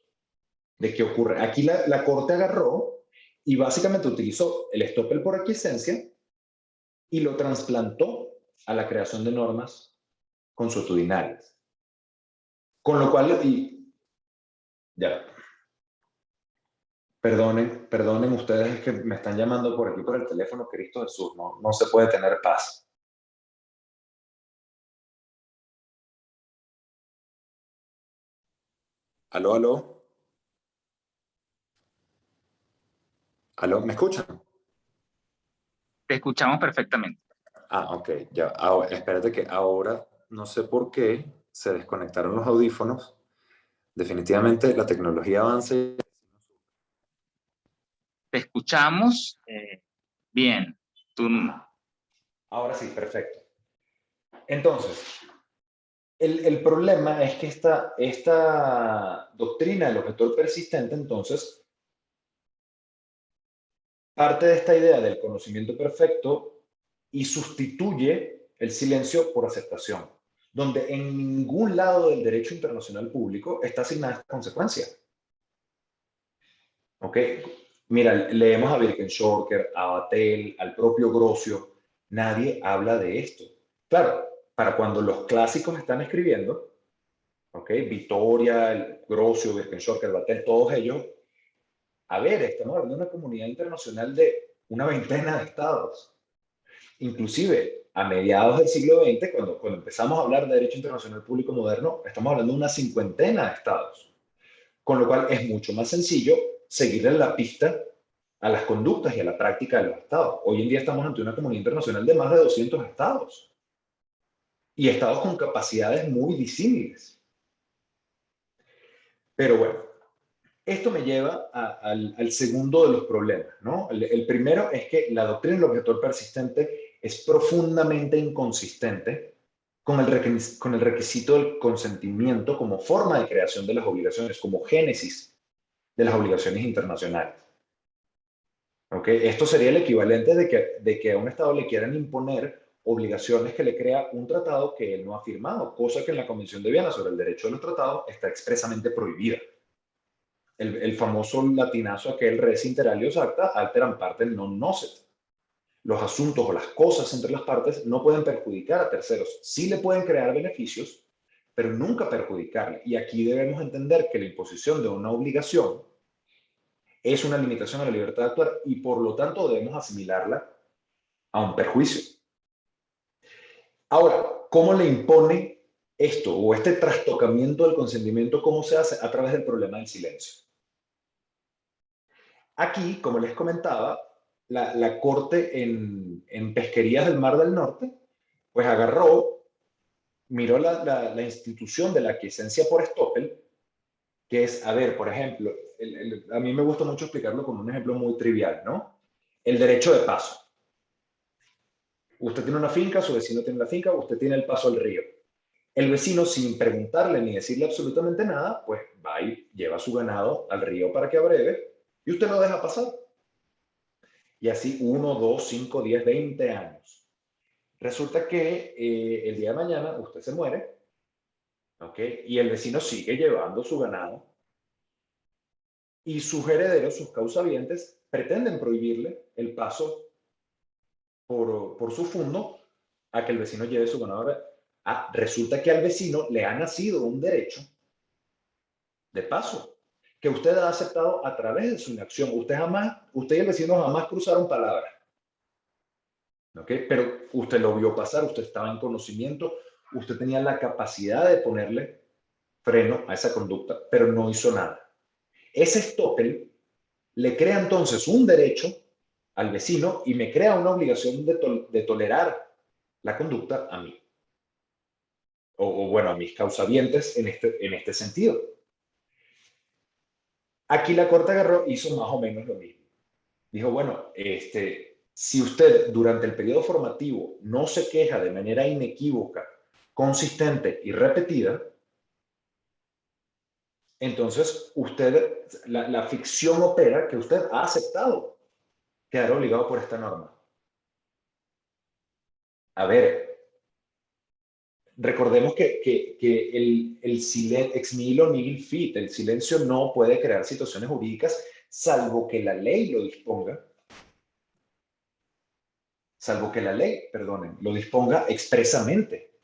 de qué ocurre. Aquí la Corte agarró y básicamente utilizó el estoppel por aquiescencia y lo trasplantó a la creación de normas consuetudinarias. Con lo cual, ya, perdonen ustedes que me están llamando por aquí por el teléfono, Cristo Jesús, no se puede tener paz. Aló, aló. Aló, ¿me escuchan? Te escuchamos perfectamente. Ah, ok, ya. Espérate que ahora no sé por qué se desconectaron los audífonos. Definitivamente la tecnología avanza. Te escuchamos bien. Tú, Ahora sí, perfecto. Entonces, el problema es que esta doctrina del objetor persistente, entonces, parte de esta idea del conocimiento perfecto y sustituye el silencio por aceptación, donde en ningún lado del derecho internacional público está asignada esta consecuencia. ¿Ok? Mira, leemos a Birkenstoker, a Vattel, al propio Grocio, nadie habla de esto. Claro, para cuando los clásicos están escribiendo, ¿ok? Vitoria, Grocio, Birkenstoker, Vattel, todos ellos, a ver, estamos hablando de una comunidad internacional de una veintena de estados. Inclusive, a mediados del siglo XX, cuando empezamos a hablar de derecho internacional público moderno, estamos hablando de una cincuentena de estados. Con lo cual es mucho más sencillo seguir en la pista a las conductas y a la práctica de los estados. Hoy en día estamos ante una comunidad internacional de más de 200 estados y estados con capacidades muy disímiles. Pero bueno, esto me lleva al segundo de los problemas, ¿no? El primero es que la doctrina del objetor persistente es profundamente inconsistente con el requisito del consentimiento como forma de creación de las obligaciones, como génesis de las obligaciones internacionales. ¿Okay? Esto sería el equivalente de que a un Estado le quieran imponer obligaciones que le crea un tratado que él no ha firmado, cosa que en la Convención de Viena sobre el derecho de los tratados está expresamente prohibida. El famoso latinazo aquel res inter alios acta alteram partem non nocet. Los asuntos o las cosas entre las partes no pueden perjudicar a terceros. Sí le pueden crear beneficios, pero nunca perjudicarle. Y aquí debemos entender que la imposición de una obligación es una limitación a la libertad de actuar y por lo tanto debemos asimilarla a un perjuicio. Ahora, ¿cómo le impone esto o este trastocamiento del consentimiento? ¿Cómo se hace? A través del problema del silencio. Aquí, como les comentaba, la Corte en Pesquerías del Mar del Norte, pues agarró, miró la institución de la aquiescencia por estoppel, que es, a ver, por ejemplo, a mí me gusta mucho explicarlo con un ejemplo muy trivial, ¿no? El derecho de paso. Usted tiene una finca, su vecino tiene la finca, usted tiene el paso al río. El vecino, sin preguntarle ni decirle absolutamente nada, pues va y lleva su ganado al río para que abreve y usted lo deja pasar. Y así 1, 2, 5, 10, 20 años. Resulta que el día de mañana usted se muere, ¿ok? Y el vecino sigue llevando su ganado y sus herederos, sus causavientes, pretenden prohibirle el paso por su fundo a que el vecino lleve su ganado. Resulta que al vecino le ha nacido un derecho de paso que usted ha aceptado a través de su inacción. Usted y el vecino jamás cruzaron palabras, ¿ok? Pero usted lo vio pasar, usted estaba en conocimiento, usted tenía la capacidad de ponerle freno a esa conducta, pero no hizo nada. Ese estoppel le crea entonces un derecho al vecino y me crea una obligación de tolerar la conducta a mí. O bueno, a mis causavientes en este sentido. Aquí la Corte agarró, hizo más o menos lo mismo. Dijo, bueno, si usted durante el periodo formativo no se queja de manera inequívoca, consistente y repetida, entonces la ficción opera que usted ha aceptado quedar obligado por esta norma. A ver, recordemos que el silencio, ex nihilo nihil fit, el silencio no puede crear situaciones jurídicas salvo que la ley lo disponga, perdonen, lo disponga expresamente.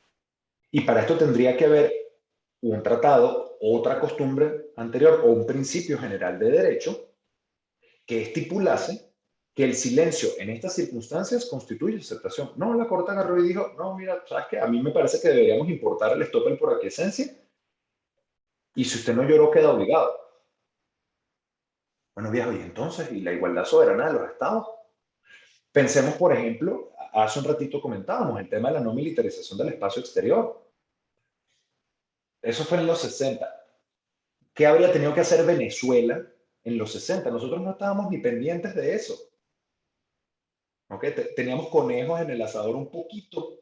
Y para esto tendría que haber un tratado, otra costumbre anterior o un principio general de derecho que estipulase que el silencio en estas circunstancias constituye aceptación. No, la Corte agarró y dijo, no, mira, ¿sabes qué? A mí me parece que deberíamos importar el estoppel por aquiescencia y si usted no lloró, queda obligado. Bueno, viejo, y entonces, ¿y la igualdad soberana de los estados? Pensemos, por ejemplo, hace un ratito comentábamos el tema de la no militarización del espacio exterior. Eso fue en los 60. ¿Qué habría tenido que hacer Venezuela en los 60? Nosotros no estábamos ni pendientes de eso. ¿Okay? Teníamos conejos en el asador un poquito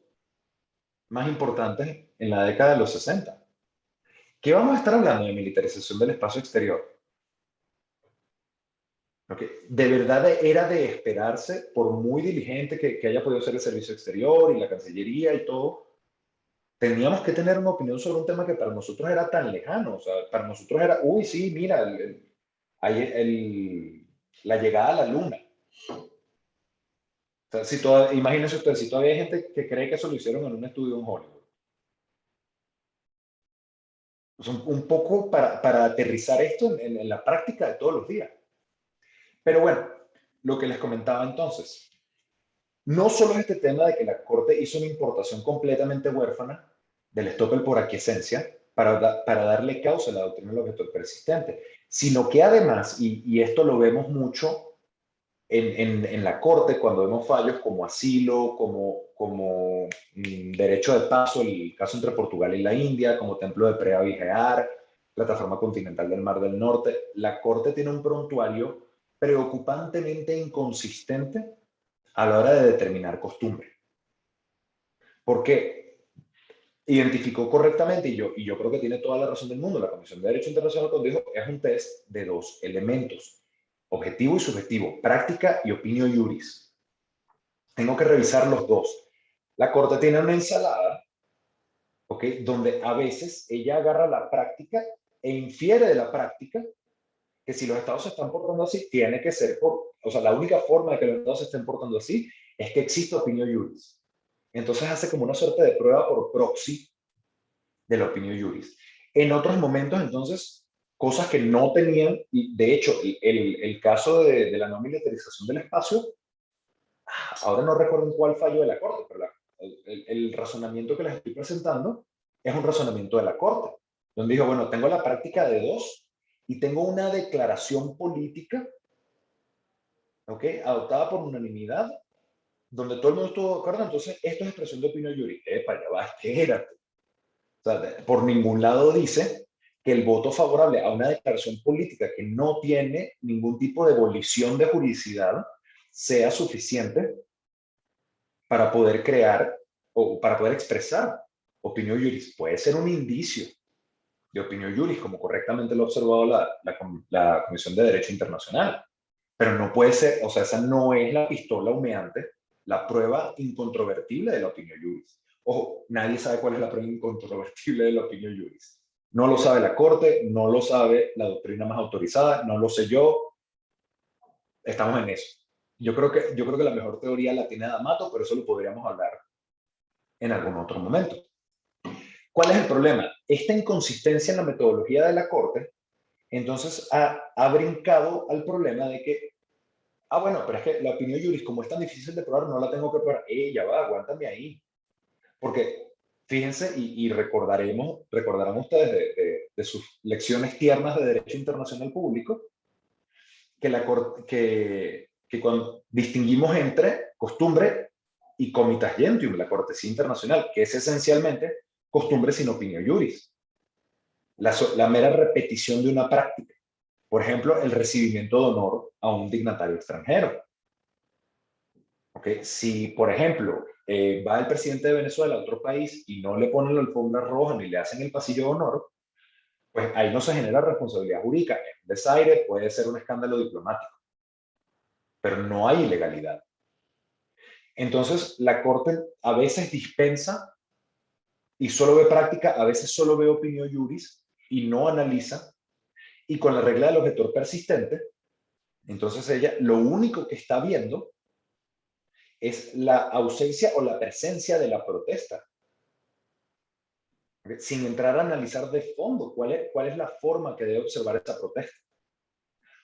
más importantes en la década de los 60. ¿Qué vamos a estar hablando de militarización del espacio exterior? ¿Okay? De verdad era de esperarse, por muy diligente que haya podido ser el servicio exterior y la Cancillería y todo, teníamos que tener una opinión sobre un tema que para nosotros era tan lejano. O sea, para nosotros era, uy, sí, mira, la llegada a la luna. O sea, imagínense ustedes, si todavía hay gente que cree que eso lo hicieron en un estudio en Hollywood. O sea, un poco para aterrizar esto en la práctica de todos los días. Pero bueno, lo que les comentaba entonces, no solo es este tema de que la Corte hizo una importación completamente huérfana del estoppel por aquiescencia para darle causa a la doctrina del objetor persistente, sino que además, y esto lo vemos mucho en la Corte cuando vemos fallos como asilo, como derecho de paso, el caso entre Portugal y la India, como Templo de Prea Vigear, Plataforma Continental del Mar del Norte, la Corte tiene un prontuario preocupantemente inconsistente a la hora de determinar costumbre. Porque identificó correctamente, y yo creo que tiene toda la razón del mundo, la Comisión de Derecho Internacional cuando dijo, es un test de dos elementos, objetivo y subjetivo, práctica y opinio iuris. Tengo que revisar los dos. La Corte tiene una ensalada, ¿ok? Donde a veces ella agarra la práctica e infiere de la práctica que si los estados se están portando así, tiene que ser o sea, la única forma de que los estados se estén portando así es que exista opinio iuris. Entonces hace como una suerte de prueba por proxy de la opinio iuris. En otros momentos, entonces, cosas que no tenían, y de hecho, el caso de la no militarización del espacio, ahora no recuerdo en cuál fallo de la Corte, pero el razonamiento que les estoy presentando es un razonamiento de la Corte, donde dijo, bueno, tengo la práctica de dos y tengo una declaración política, ¿ok? Adoptada por unanimidad, donde todo el mundo estuvo de acuerdo, entonces esto es expresión de opinión jurídica. Ya va, espérate. O sea, por ningún lado dice que el voto favorable a una declaración política que no tiene ningún tipo de abolición de juridicidad sea suficiente para poder crear o para poder expresar opinión juris. Puede ser un indicio de opinión juris, como correctamente lo ha observado la Comisión de Derecho Internacional. Pero no puede ser, o sea, esa no es la pistola humeante, la prueba incontrovertible de la opinión juris. Ojo, nadie sabe cuál es la prueba incontrovertible de la opinión juris. No lo sabe la Corte, no lo sabe la doctrina más autorizada, no lo sé yo. Estamos en eso. Yo creo que la mejor teoría la tiene D'Amato, pero eso lo podríamos hablar en algún otro momento. ¿Cuál es el problema? Esta inconsistencia en la metodología de la Corte, entonces ha brincado al problema de que, bueno, pero es que la opinión juris, como es tan difícil de probar, no la tengo que probar. Ya va, aguántame ahí. Porque fíjense, y recordarán ustedes de sus lecciones tiernas de Derecho Internacional Público, que cuando distinguimos entre costumbre y comitas gentium, la cortesía internacional, que es esencialmente costumbre sin opinio juris, la mera repetición de una práctica. Por ejemplo, el recibimiento de honor a un dignatario extranjero. ¿Okay? Si, por ejemplo, va el presidente de Venezuela a otro país y no le ponen la alfombra roja ni le hacen el pasillo de honor, pues ahí no se genera responsabilidad jurídica. En un desaire puede ser un escándalo diplomático, pero no hay ilegalidad. Entonces, la Corte a veces dispensa y solo ve práctica, a veces solo ve opinión juris y no analiza. Y con la regla del objetor persistente, entonces ella lo único que está viendo es la ausencia o la presencia de la protesta, sin entrar a analizar de fondo cuál es la forma que debe observar esa protesta.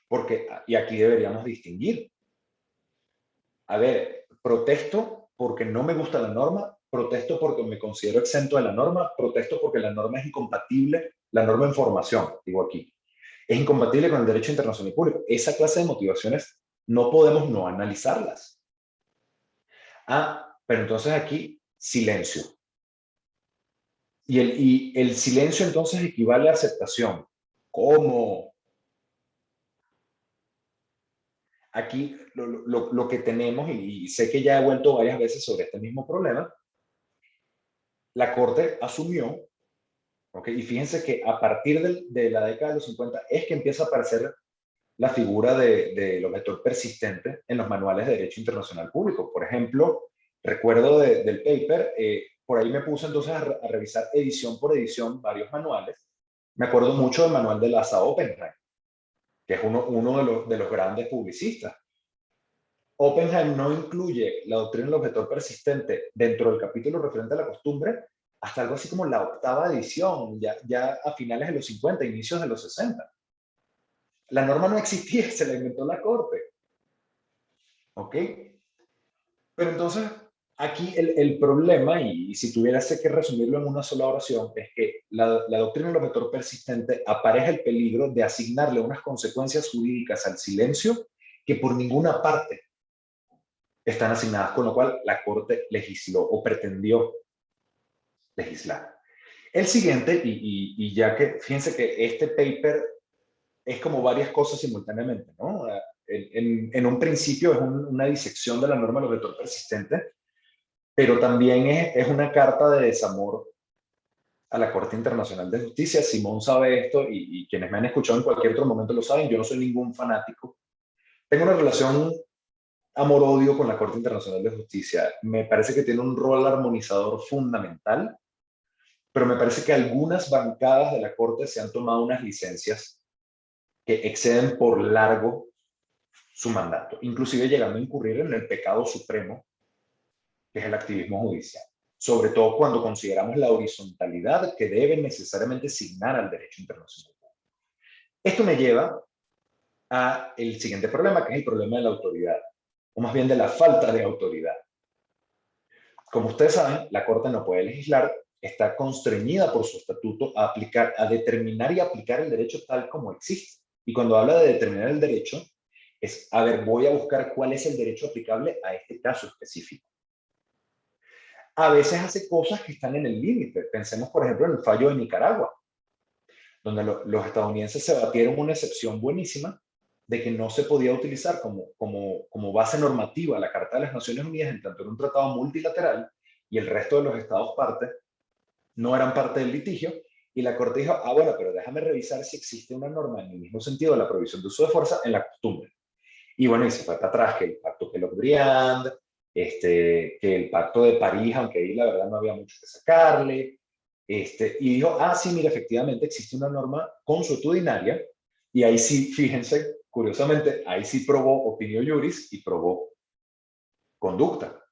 Porque, y aquí deberíamos distinguir, a ver, protesto porque no me gusta la norma, protesto porque me considero exento de la norma, protesto porque la norma es incompatible, la norma en formación, digo aquí, es incompatible con el derecho internacional y público. Esa clase de motivaciones no podemos no analizarlas. Ah, pero entonces aquí, silencio. Y el silencio entonces equivale a aceptación. ¿Cómo? Aquí lo que tenemos, y sé que ya he vuelto varias veces sobre este mismo problema, la Corte asumió, ¿ok? Y fíjense que a partir de la década de los 50 es que empieza a aparecer la figura del objetor persistente en los manuales de Derecho Internacional Público. Por ejemplo, recuerdo del paper, por ahí me puse entonces a revisar edición por edición varios manuales. Me acuerdo mucho del manual de Asa Oppenheim, que es uno de los grandes publicistas. Oppenheim no incluye la doctrina del objetor persistente dentro del capítulo referente a la costumbre hasta algo así como la 8ª edición, ya a finales de los 50, inicios de los 60. La norma no existía, se la inventó la Corte. ¿Ok? Pero entonces, aquí el problema, y si tuviese que resumirlo en una sola oración, es que la doctrina del objetor persistente apareja el peligro de asignarle unas consecuencias jurídicas al silencio que por ninguna parte están asignadas, con lo cual la Corte legisló o pretendió legislar. El siguiente, y ya que fíjense que este paper es como varias cosas simultáneamente, ¿no? En un principio es una disección de la norma del objetor persistente, pero también es una carta de desamor a la Corte Internacional de Justicia. Simón sabe esto y quienes me han escuchado en cualquier otro momento lo saben, yo no soy ningún fanático. Tengo una relación amor-odio con la Corte Internacional de Justicia. Me parece que tiene un rol armonizador fundamental, pero me parece que algunas bancadas de la Corte se han tomado unas licencias que exceden por largo su mandato, inclusive llegando a incurrir en el pecado supremo, que es el activismo judicial, sobre todo cuando consideramos la horizontalidad que debe necesariamente asignar al derecho internacional. Esto me lleva a el siguiente problema, que es el problema de la autoridad, o más bien de la falta de autoridad. Como ustedes saben, la Corte no puede legislar, está constreñida por su estatuto a determinar y aplicar el derecho tal como existe. Y cuando habla de determinar el derecho, es, a ver, voy a buscar cuál es el derecho aplicable a este caso específico. A veces hace cosas que están en el límite. Pensemos, por ejemplo, en el fallo de Nicaragua, donde los estadounidenses se batieron una excepción buenísima de que no se podía utilizar como base normativa la Carta de las Naciones Unidas en tanto en un tratado multilateral y el resto de los estados partes no eran parte del litigio, y la Corte dijo, ah, bueno, pero déjame revisar si existe una norma en el mismo sentido de la provisión de uso de fuerza en la costumbre. Y bueno, y se fue para atrás que el pacto Kellogg-Briand, que el pacto de París, aunque ahí la verdad no había mucho que sacarle, y dijo, ah, sí, mira, efectivamente existe una norma consuetudinaria, y ahí sí, fíjense, curiosamente, ahí sí probó opinio juris y probó conducta.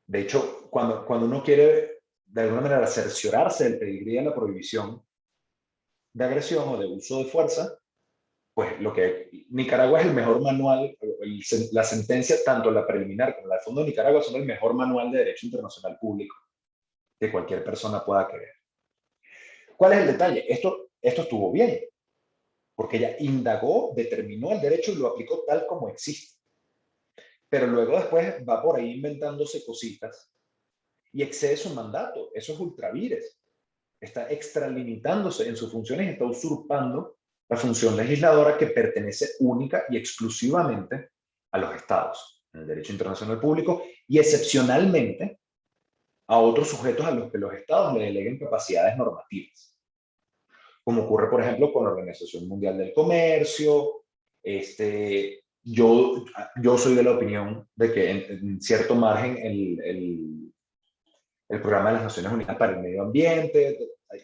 De hecho, cuando uno quiere de alguna manera cerciorarse del peligro de la prohibición de agresión o de uso de fuerza, pues lo que Nicaragua es el mejor manual, la sentencia, tanto la preliminar como la de fondo de Nicaragua, son el mejor manual de derecho internacional público que cualquier persona pueda querer. ¿Cuál es el detalle? Esto estuvo bien, porque ella indagó, determinó el derecho y lo aplicó tal como existe. Pero luego después va por ahí inventándose cositas y excede su mandato. Eso es ultravires. Está extralimitándose en sus funciones y está usurpando la función legisladora que pertenece única y exclusivamente a los estados, en el derecho internacional público, y excepcionalmente a otros sujetos a los que los estados le deleguen capacidades normativas, como ocurre, por ejemplo, con la Organización Mundial del Comercio. Yo soy de la opinión de que en cierto margen el Programa de las Naciones Unidas para el Medio Ambiente.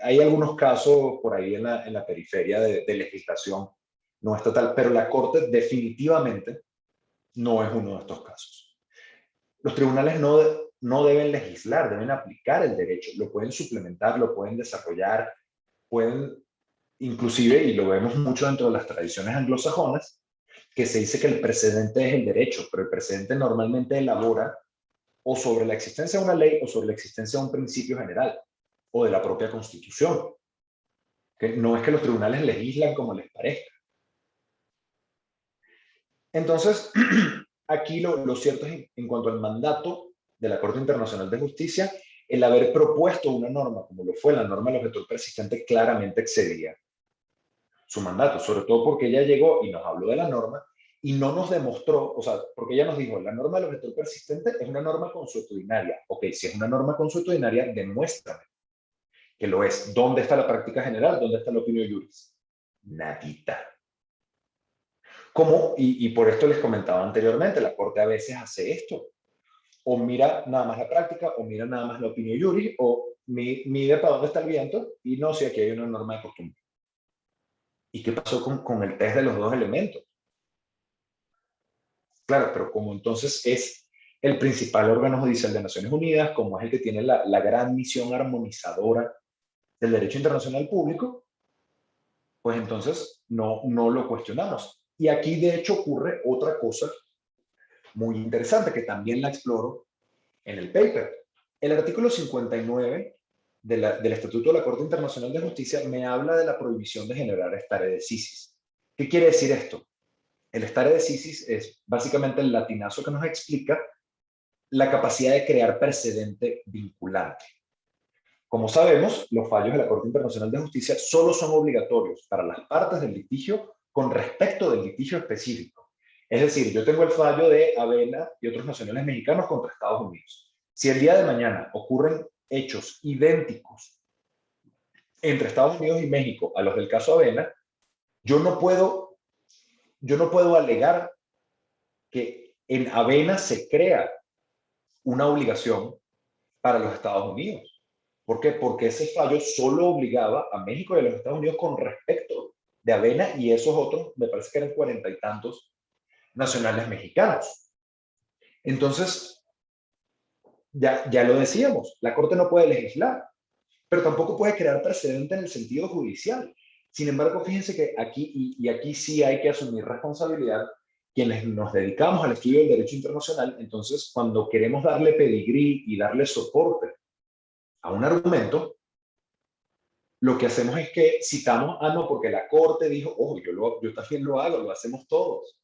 Hay algunos casos por ahí en la periferia de legislación no estatal, pero la Corte definitivamente no es uno de estos casos. Los tribunales no deben legislar, deben aplicar el derecho, lo pueden suplementar, lo pueden desarrollar, pueden inclusive, y lo vemos mucho dentro de las tradiciones anglosajonas, que se dice que el precedente es el derecho, pero el precedente normalmente elabora o sobre la existencia de una ley o sobre la existencia de un principio general o de la propia Constitución. Que no es que los tribunales legislan como les parezca. Entonces, aquí lo cierto es en cuanto al mandato de la Corte Internacional de Justicia, el haber propuesto una norma, como lo fue la norma del objetor persistente, claramente excedía su mandato, sobre todo porque ella llegó y nos habló de la norma y no nos demostró, o sea, porque ella nos dijo, la norma del objetor persistente es una norma consuetudinaria. Ok, si es una norma consuetudinaria, demuéstrame que lo es. ¿Dónde está la práctica general? ¿Dónde está la opinión juris? Nadita. Como, y por esto les comentaba anteriormente, la Corte a veces hace esto. O mira nada más la práctica, o mira nada más la opinión juris, o mide para dónde está el viento, y no, si aquí hay una norma de costumbre. ¿Y qué pasó con el test de los dos elementos? Claro, pero como entonces es el principal órgano judicial de Naciones Unidas, como es el que tiene la gran misión armonizadora del derecho internacional público, pues entonces no lo cuestionamos. Y aquí de hecho ocurre otra cosa muy interesante que también la exploro en el paper. El artículo 59 del Estatuto de la Corte Internacional de Justicia me habla de la prohibición de generar stare decisis. ¿Qué quiere decir esto? El stare decisis es básicamente el latinazo que nos explica la capacidad de crear precedente vinculante. Como sabemos, los fallos de la Corte Internacional de Justicia solo son obligatorios para las partes del litigio con respecto del litigio específico. Es decir, yo tengo el fallo de Avena y otros nacionales mexicanos contra Estados Unidos. Si el día de mañana ocurren hechos idénticos entre Estados Unidos y México a los del caso Avena, yo no puedo alegar que en Avena se crea una obligación para los Estados Unidos. ¿Por qué? Porque ese fallo solo obligaba a México y a los Estados Unidos con respecto de Avena y esos otros, me parece que eran 40 y tantos nacionales mexicanos. Entonces, ya lo decíamos, la Corte no puede legislar, pero tampoco puede crear precedente en el sentido judicial. Sin embargo, fíjense que aquí, y aquí sí hay que asumir responsabilidad, quienes nos dedicamos al estudio del derecho internacional, entonces cuando queremos darle pedigrí y darle soporte a un argumento, lo que hacemos es que citamos, no, porque la Corte dijo, ojo, yo también lo hago, lo hacemos todos.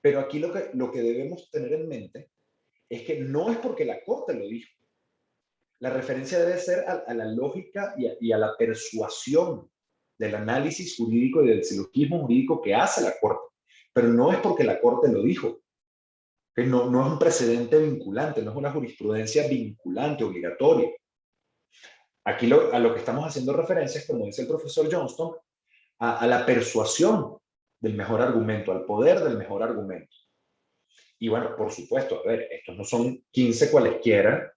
Pero aquí lo que debemos tener en mente es que no es porque la Corte lo dijo. La referencia debe ser a la lógica y a la persuasión del análisis jurídico y del silogismo jurídico que hace la Corte. Pero no es porque la Corte lo dijo. Que no es un precedente vinculante, no es una jurisprudencia vinculante, obligatoria. Aquí a lo que estamos haciendo referencia es, como dice el profesor Johnston, a la persuasión del mejor argumento, al poder del mejor argumento. Y por supuesto, a ver, estos no son 15 cualesquiera.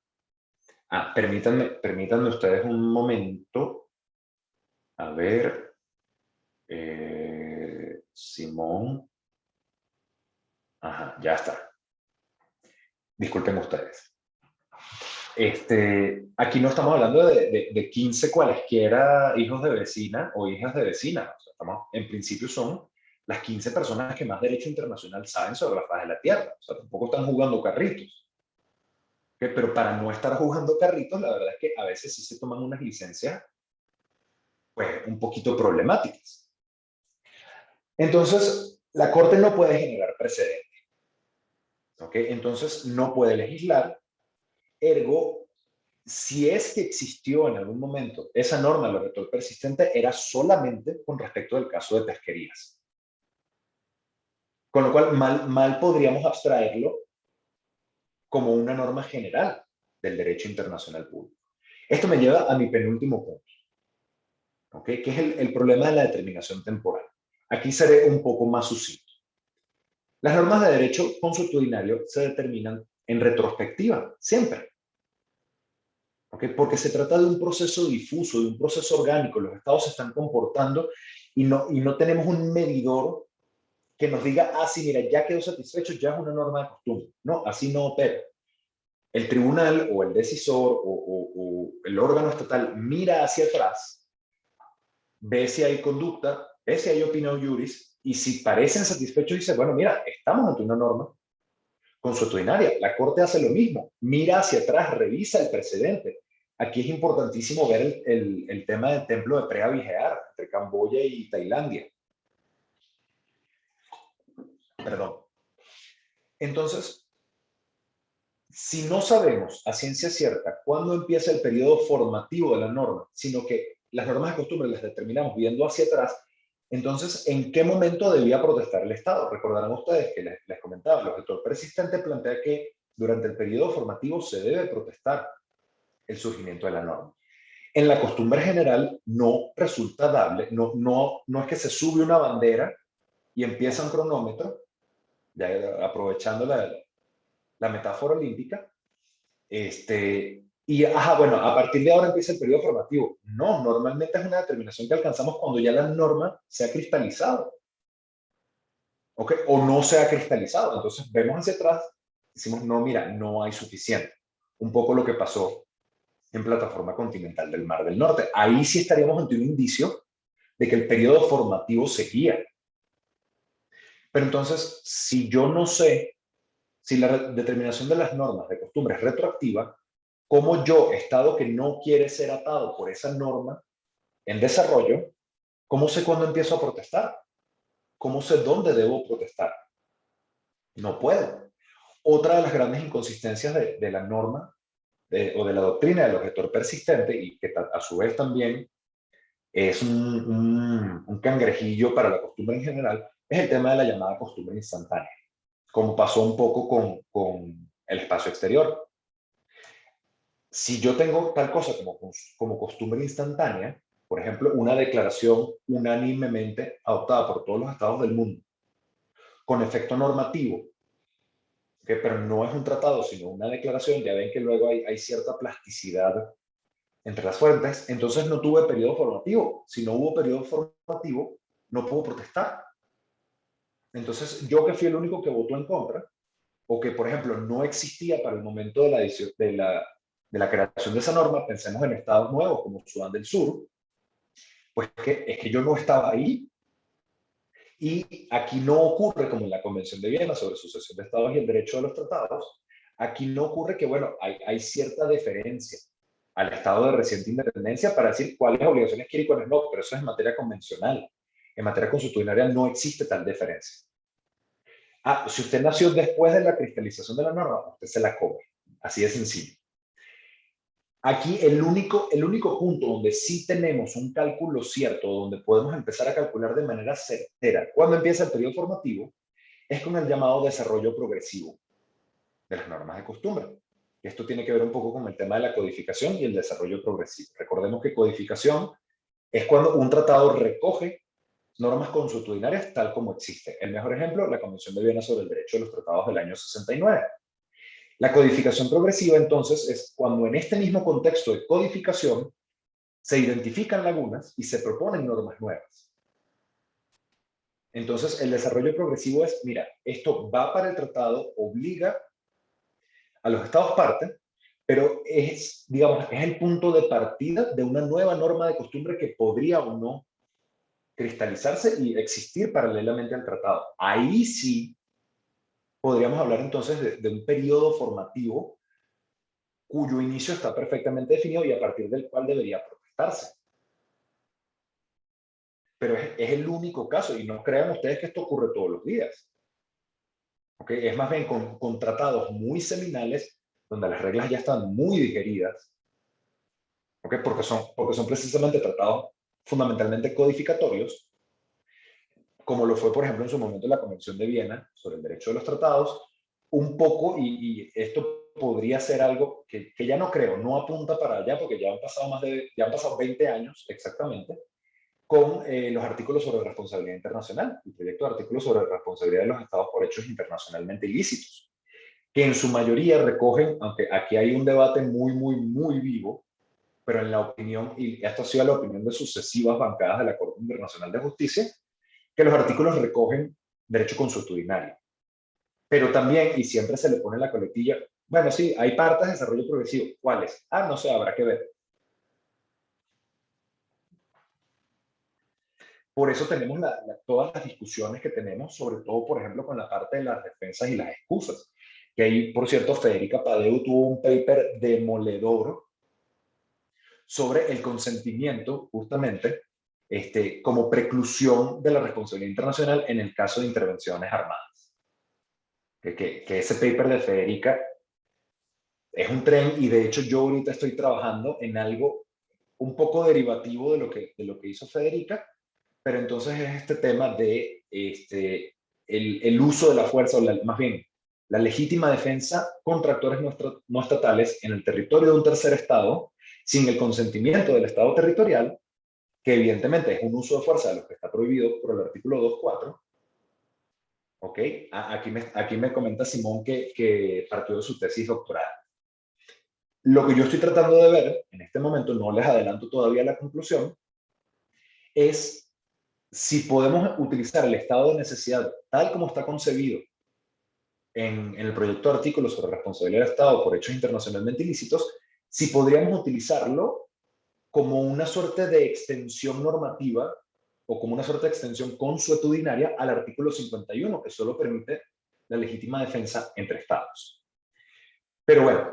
Permítanme ustedes un momento. A ver, Simón. Ajá, ya está. Disculpen ustedes. Aquí no estamos hablando de 15 cualesquiera hijos de vecina o hijas de vecina. O sea, en principio son las 15 personas que más derecho internacional saben sobre la faz de la Tierra. O sea, tampoco están jugando carritos. Pero para no estar jugando carritos, la verdad es que a veces sí se toman unas licencias pues, un poquito problemáticas. Entonces, la Corte no puede generar precedentes. Entonces, no puede legislar. Ergo, si es que existió en algún momento esa norma del objetor persistente, era solamente con respecto al caso de pesquerías. Con lo cual, mal podríamos abstraerlo como una norma general del derecho internacional público. Esto me lleva a mi penúltimo punto, que es el problema de la determinación temporal. Aquí seré un poco más sucinto. Las normas de derecho consuetudinario se determinan en retrospectiva, siempre. Porque se trata de un proceso difuso, de un proceso orgánico. Los estados se están comportando y no tenemos un medidor que nos diga, sí, mira, ya quedó satisfecho, ya es una norma de costumbre. No, así no opera. El tribunal o el decisor o el órgano estatal mira hacia atrás, ve si hay conducta, ve si hay opinión juris, y si parecen satisfechos, dice, bueno, mira, estamos ante una norma consuetudinaria. La Corte hace lo mismo, mira hacia atrás, revisa el precedente. Aquí es importantísimo ver el tema del templo de Preah Vihear entre Camboya y Tailandia. Perdón. Entonces, si no sabemos a ciencia cierta cuándo empieza el periodo formativo de la norma, sino que las normas de costumbre las determinamos viendo hacia atrás, entonces, ¿en qué momento debía protestar el Estado? Recordarán ustedes que les comentaba, el objetor persistente plantea que durante el periodo formativo se debe protestar el surgimiento de la norma. En la costumbre general no resulta dable, no es que se sube una bandera y empieza un cronómetro, ya aprovechando la metáfora olímpica, bueno, a partir de ahora empieza el periodo formativo. No, normalmente es una determinación que alcanzamos cuando ya la norma se ha cristalizado, ¿ok? O no se ha cristalizado. Entonces vemos hacia atrás, decimos, no, mira, no hay suficiente. Un poco lo que pasó en plataforma continental del Mar del Norte. Ahí sí estaríamos ante un indicio de que el periodo formativo seguía. Pero entonces, si yo no sé si la determinación de las normas de costumbre es retroactiva, ¿cómo yo, Estado que no quiere ser atado por esa norma en desarrollo, cómo sé cuándo empiezo a protestar? ¿Cómo sé dónde debo protestar? No puedo. Otra de las grandes inconsistencias de la norma o de la doctrina del objetor persistente, y que a su vez también es un cangrejillo para la costumbre en general, es el tema de la llamada costumbre instantánea, como pasó un poco con el espacio exterior. Si yo tengo tal cosa como costumbre instantánea, por ejemplo, una declaración unánimemente adoptada por todos los estados del mundo, con efecto normativo, que pero no es un tratado, sino una declaración, ya ven que luego hay cierta plasticidad entre las fuentes, entonces no tuve periodo formativo. Si no hubo periodo formativo, no puedo protestar. Entonces, yo que fui el único que votó en contra, o que, por ejemplo, no existía para el momento de la creación de esa norma, pensemos en estados nuevos como Sudán del Sur, pues es que yo no estaba ahí. Y aquí no ocurre como en la Convención de Viena sobre sucesión de estados y el derecho de los tratados, aquí no ocurre que, bueno, hay cierta deferencia al estado de reciente independencia para decir cuáles obligaciones quiere y cuáles no, pero eso es en materia convencional. En materia constitucional no existe tal deferencia. Si usted nació después de la cristalización de la norma, usted se la come. Así de sencillo. Aquí el único punto donde sí tenemos un cálculo cierto, donde podemos empezar a calcular de manera certera cuando empieza el periodo formativo, es con el llamado desarrollo progresivo de las normas de costumbre. Esto tiene que ver un poco con el tema de la codificación y el desarrollo progresivo. Recordemos que codificación es cuando un tratado recoge normas consuetudinarias tal como existe. El mejor ejemplo, la Convención de Viena sobre el Derecho de los Tratados del año 69. La codificación progresiva, entonces, es cuando en este mismo contexto de codificación se identifican lagunas y se proponen normas nuevas. Entonces, el desarrollo progresivo es, mira, esto va para el tratado, obliga a los estados partes, pero digamos, es el punto de partida de una nueva norma de costumbre que podría o no cristalizarse y existir paralelamente al tratado. Ahí sí podríamos hablar entonces de un periodo formativo cuyo inicio está perfectamente definido y a partir del cual debería protestarse. Pero es el único caso, y no crean ustedes que esto ocurre todos los días. ¿Okay? Es más bien con tratados muy seminales, donde las reglas ya están muy digeridas, ¿okay? Porque son precisamente tratados fundamentalmente codificatorios, como lo fue, por ejemplo, en su momento la Convención de Viena sobre el derecho de los tratados, un poco, y esto podría ser algo que ya no creo, no apunta para allá, porque ya han pasado 20 años exactamente, con los artículos sobre responsabilidad internacional, el proyecto de artículos sobre responsabilidad de los estados por hechos internacionalmente ilícitos, que en su mayoría recogen, aunque aquí hay un debate muy vivo, pero en la opinión, y esto ha sido la opinión de sucesivas bancadas de la Corte Internacional de Justicia, que los artículos recogen derecho consuetudinario. Pero también, y siempre se le pone la coletilla, bueno, sí, hay partes de desarrollo progresivo. ¿Cuáles? No sé, habrá que ver. Por eso tenemos todas las discusiones que tenemos, sobre todo, por ejemplo, con la parte de las defensas y las excusas. Que ahí, por cierto, Federica Padeu tuvo un paper demoledor sobre el consentimiento, justamente, como preclusión de la responsabilidad internacional en el caso de intervenciones armadas. que ese paper de Federica es un tren, y de hecho yo ahorita estoy trabajando en algo un poco derivativo de lo que hizo Federica, pero entonces es este tema de el uso de la fuerza, o más bien, la legítima defensa contra actores no estatales en el territorio de un tercer estado, sin el consentimiento del estado territorial, que evidentemente es un uso de fuerza de lo que está prohibido por el artículo 2.4. ¿Ok? Aquí me comenta Simón que partió de su tesis doctoral. Lo que yo estoy tratando de ver, en este momento, no les adelanto todavía la conclusión, es si podemos utilizar el estado de necesidad tal como está concebido en el proyecto de artículo sobre responsabilidad del Estado por hechos internacionalmente ilícitos, si podríamos utilizarlo como una suerte de extensión normativa o como una suerte de extensión consuetudinaria al artículo 51, que solo permite la legítima defensa entre Estados. Pero bueno,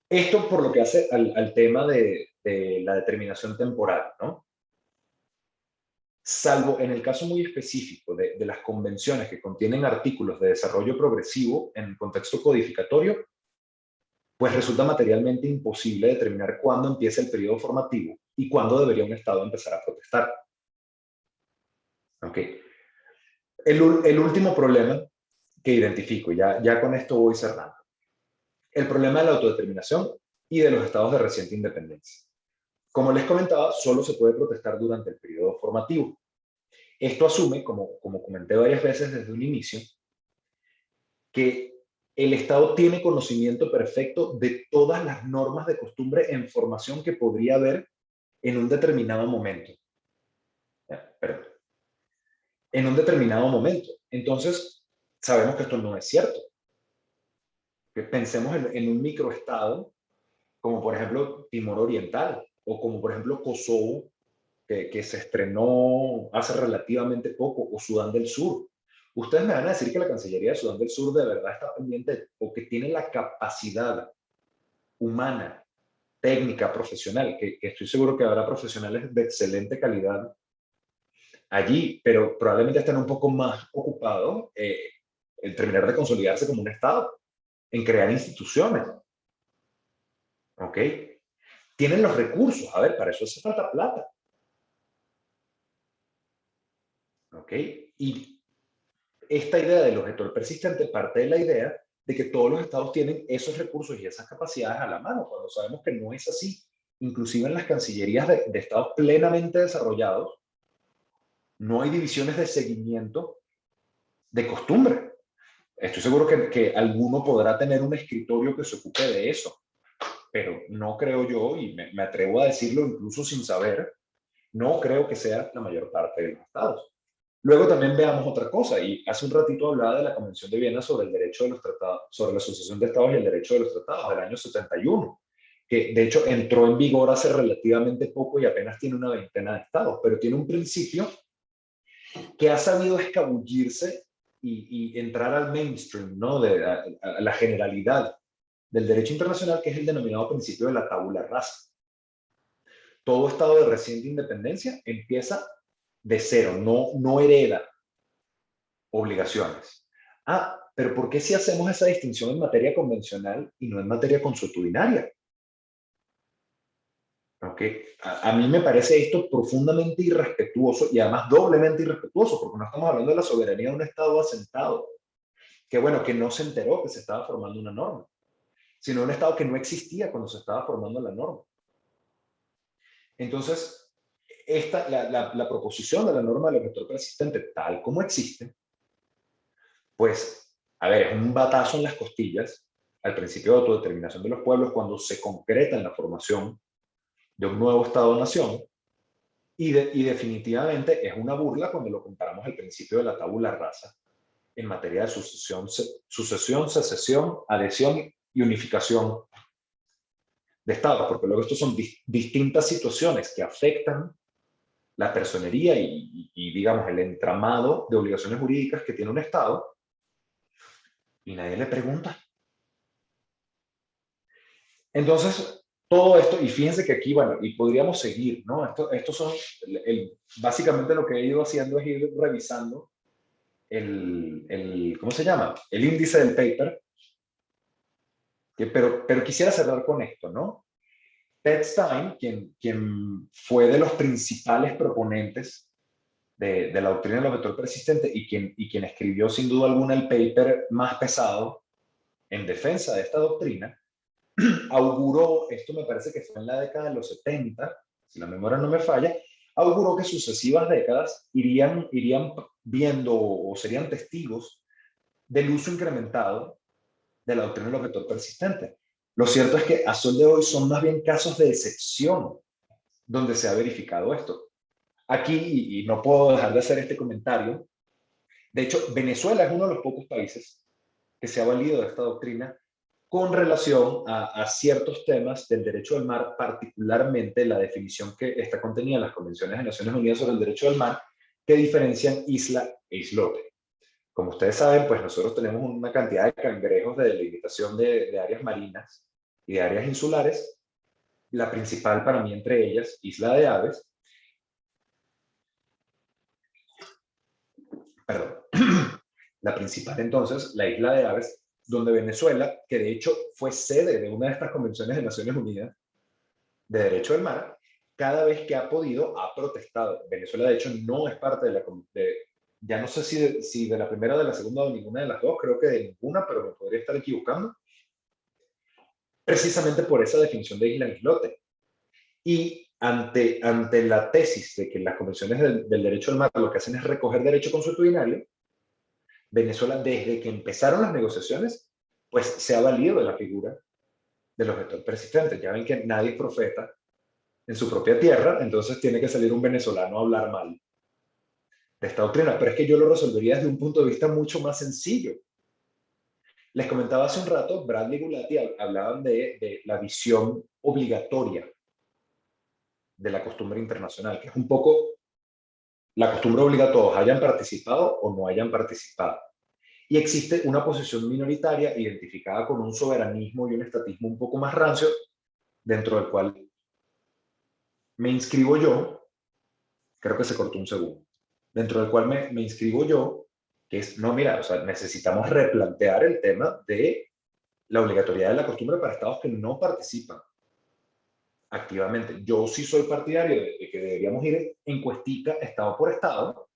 esto por lo que hace al tema de la determinación temporal, ¿no? Salvo en el caso muy específico de las convenciones que contienen artículos de desarrollo progresivo en el contexto codificatorio, pues resulta materialmente imposible determinar cuándo empieza el periodo formativo y cuándo debería un Estado empezar a protestar. ¿Ok? El último problema que identifico, ya con esto voy cerrando, el problema de la autodeterminación y de los estados de reciente independencia. Como les comentaba, solo se puede protestar durante el periodo formativo. Esto asume, como comenté varias veces desde un inicio, que el Estado tiene conocimiento perfecto de todas las normas de costumbre en formación que podría haber en un determinado momento. Perdón. En un determinado momento. Entonces, sabemos que esto no es cierto. Que pensemos en un microestado, como por ejemplo Timor Oriental, o como por ejemplo Kosovo, que se estrenó hace relativamente poco, o Sudán del Sur. Ustedes me van a decir que la Cancillería de Sudán del Sur de verdad está pendiente o que tiene la capacidad humana, técnica, profesional, que estoy seguro que habrá profesionales de excelente calidad allí, pero probablemente estén un poco más ocupados en terminar de consolidarse como un Estado, en crear instituciones. ¿Ok? Tienen los recursos, a ver, para eso hace falta plata. ¿Ok? Y esta idea del objetor persistente parte de la idea de que todos los estados tienen esos recursos y esas capacidades a la mano, cuando sabemos que no es así. Inclusive en las cancillerías de estados plenamente desarrollados, no hay divisiones de seguimiento de costumbre. Estoy seguro que alguno podrá tener un escritorio que se ocupe de eso, pero no creo yo, y me atrevo a decirlo incluso sin saber, no creo que sea la mayor parte de los estados. Luego también veamos otra cosa, y hace un ratito hablaba de la Convención de Viena sobre el derecho de los tratados, sobre la asociación de estados y el derecho de los tratados del año 71, que de hecho entró en vigor hace relativamente poco y apenas tiene una veintena de estados, pero tiene un principio que ha sabido escabullirse y entrar al mainstream, ¿no? A la generalidad del derecho internacional, que es el denominado principio de la tabula rasa. Todo estado de reciente independencia empieza de cero, no hereda obligaciones. Pero ¿por qué si hacemos esa distinción en materia convencional y no en materia consuetudinaria? ¿Okay? A mí me parece esto profundamente irrespetuoso y además doblemente irrespetuoso, porque no estamos hablando de la soberanía de un Estado asentado, que bueno, que no se enteró que se estaba formando una norma, sino un Estado que no existía cuando se estaba formando la norma. Entonces, la proposición de la norma del objetor persistente, tal como existe, pues, a ver, es un batazo en las costillas al principio de autodeterminación de los pueblos cuando se concreta en la formación de un nuevo Estado-nación, y definitivamente es una burla cuando lo comparamos al principio de la tabula rasa en materia de sucesión, secesión, adhesión y unificación de estados, porque luego estos son distintas situaciones que afectan la personería y, digamos, el entramado de obligaciones jurídicas que tiene un Estado, y nadie le pregunta. Entonces, todo esto, y fíjense que aquí, bueno, y podríamos seguir, ¿no? Estos son, básicamente lo que he ido haciendo es ir revisando ¿cómo se llama? El índice del paper, pero quisiera cerrar con esto, ¿no? Ted Stein, quien fue de los principales proponentes de la doctrina del objetor persistente y quien escribió sin duda alguna el paper más pesado en defensa de esta doctrina, auguró, esto me parece que fue en la década de los 70, si la memoria no me falla, auguró que sucesivas décadas irían viendo o serían testigos del uso incrementado de la doctrina del objetor persistente. Lo cierto es que a sol de hoy son más bien casos de excepción donde se ha verificado esto. Aquí, y no puedo dejar de hacer este comentario, de hecho, Venezuela es uno de los pocos países que se ha valido de esta doctrina con relación a ciertos temas del derecho del mar, particularmente la definición que está contenida en las convenciones de Naciones Unidas sobre el derecho del mar, que diferencian isla e islote. Como ustedes saben, pues nosotros tenemos una cantidad de cangrejos de delimitación de áreas marinas y de áreas insulares. La principal para mí entre ellas, Isla de Aves. Perdón. La principal entonces, la Isla de Aves, donde Venezuela, que de hecho fue sede de una de estas convenciones de Naciones Unidas de Derecho del Mar, cada vez que ha podido ha protestado. Venezuela de hecho no es parte de la... ya no sé si de la primera, de la segunda o ninguna de las dos, creo que de ninguna, pero me podría estar equivocando, precisamente por esa definición de isla en islote. Y ante la tesis de que las convenciones del derecho del mar lo que hacen es recoger derecho consuetudinario, Venezuela, desde que empezaron las negociaciones, pues se ha valido de la figura del objetor persistente. Ya ven que nadie es profeta en su propia tierra, entonces tiene que salir un venezolano a hablar mal de esta doctrina. Pero es que yo lo resolvería desde un punto de vista mucho más sencillo. Les comentaba hace un rato, Bradley y Gulati hablaban de la visión obligatoria de la costumbre internacional, que es un poco la costumbre obliga a todos, hayan participado o no hayan participado. Y existe una posición minoritaria identificada con un soberanismo y un estatismo un poco más rancio, dentro del cual me inscribo yo, creo que se cortó un segundo, dentro del cual me inscribo yo, que es, no, mira, o sea, necesitamos replantear el tema de la obligatoriedad de la costumbre para estados que no participan activamente. Yo sí soy partidario de que deberíamos ir encuestica, estado por estado.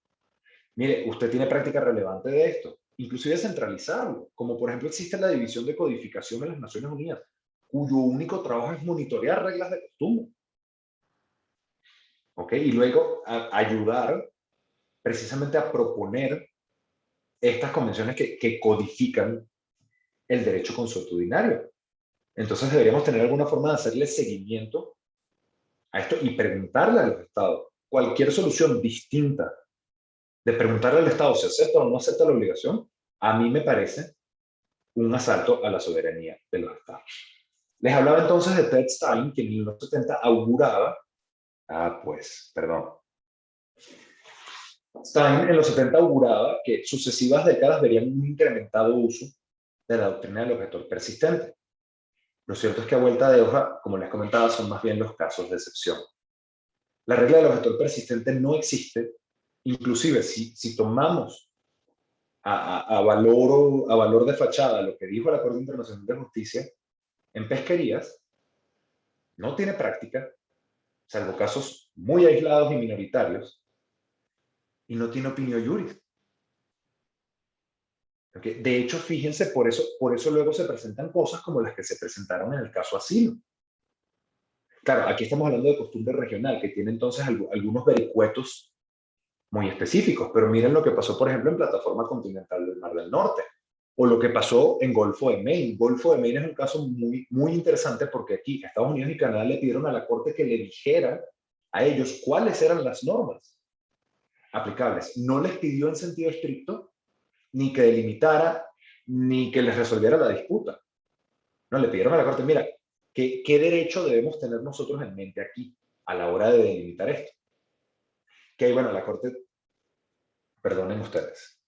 Mire, usted tiene práctica relevante de esto, inclusive centralizarlo, como por ejemplo existe la División de Codificación en las Naciones Unidas, cuyo único trabajo es monitorear reglas de costumbre. ¿Ok? Y luego ayudar precisamente a proponer estas convenciones que codifican el derecho consuetudinario. Entonces deberíamos tener alguna forma de hacerle seguimiento a esto y preguntarle a los estados cualquier solución distinta de preguntarle al Estado si acepta o no acepta la obligación, a mí me parece un asalto a la soberanía de los Estados. Les hablaba entonces de Ted Stein, que en los 70 auguraba, Stein en los 70 auguraba que sucesivas décadas verían un incrementado uso de la doctrina del objetor persistente. Lo cierto es que a vuelta de hoja, como les comentaba, son más bien los casos de excepción. La regla del objetor persistente no existe, inclusive si tomamos a valor de fachada lo que dijo la Corte Internacional de Justicia, en pesquerías no tiene práctica, salvo casos muy aislados y minoritarios, y no tiene opinión juris. ¿Okay? De hecho, fíjense, por eso luego se presentan cosas como las que se presentaron en el caso asilo. Claro, aquí estamos hablando de costumbre regional, que tiene entonces algunos vericuetos muy específicos, pero miren lo que pasó, por ejemplo, en Plataforma Continental del Mar del Norte, o lo que pasó en Golfo de Maine. Golfo de Maine es un caso muy, muy interesante porque aquí Estados Unidos y Canadá le pidieron a la Corte que le dijera a ellos cuáles eran las normas aplicables. No les pidió en sentido estricto ni que delimitara, ni que les resolviera la disputa. No, le pidieron a la Corte, mira, ¿qué derecho debemos tener nosotros en mente aquí a la hora de delimitar esto? Que ahí, bueno, la Corte, perdonen ustedes,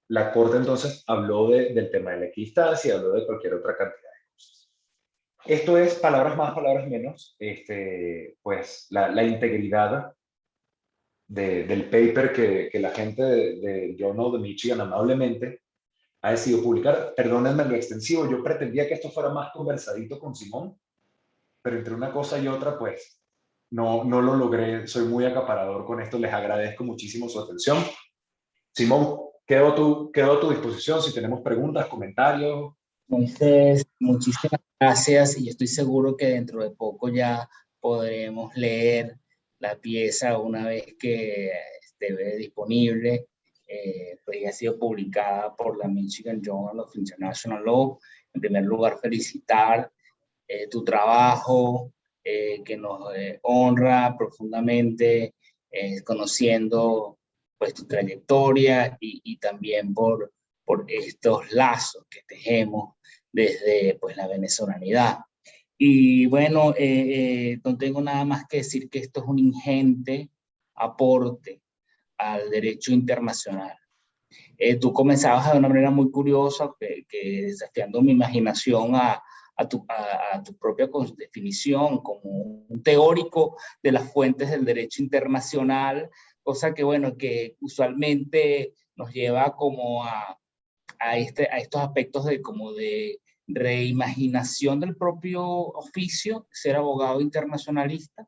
la Corte entonces habló del tema de la equidistancia, habló de cualquier otra cantidad de cosas. Esto es, palabras más, palabras menos, pues la integridad del paper que la gente del Journal de Michigan amablemente ha decidido publicar. Perdónenme lo extensivo, yo pretendía que esto fuera más conversadito con Simón, pero entre una cosa y otra, pues no lo logré. Soy muy acaparador con esto, les agradezco muchísimo su atención. Simón, quedo a tu disposición si tenemos preguntas, comentarios. Moisés, muchísimas gracias y estoy seguro que dentro de poco ya podremos leer la pieza una vez que esté disponible. Pues ya ha sido publicada por la Michigan Journal of International Law. En primer lugar, felicitar tu trabajo, que nos honra profundamente, conociendo pues tu trayectoria y también por estos lazos que tejemos desde pues la venezolanidad. Y bueno, no tengo nada más que decir que esto es un ingente aporte al derecho internacional. Tú comenzabas de una manera muy curiosa, que desafiando mi imaginación a tu propia definición como un teórico de las fuentes del derecho internacional, cosa que, bueno, que usualmente nos lleva como a estos aspectos de como de reimaginación del propio oficio, ser abogado internacionalista,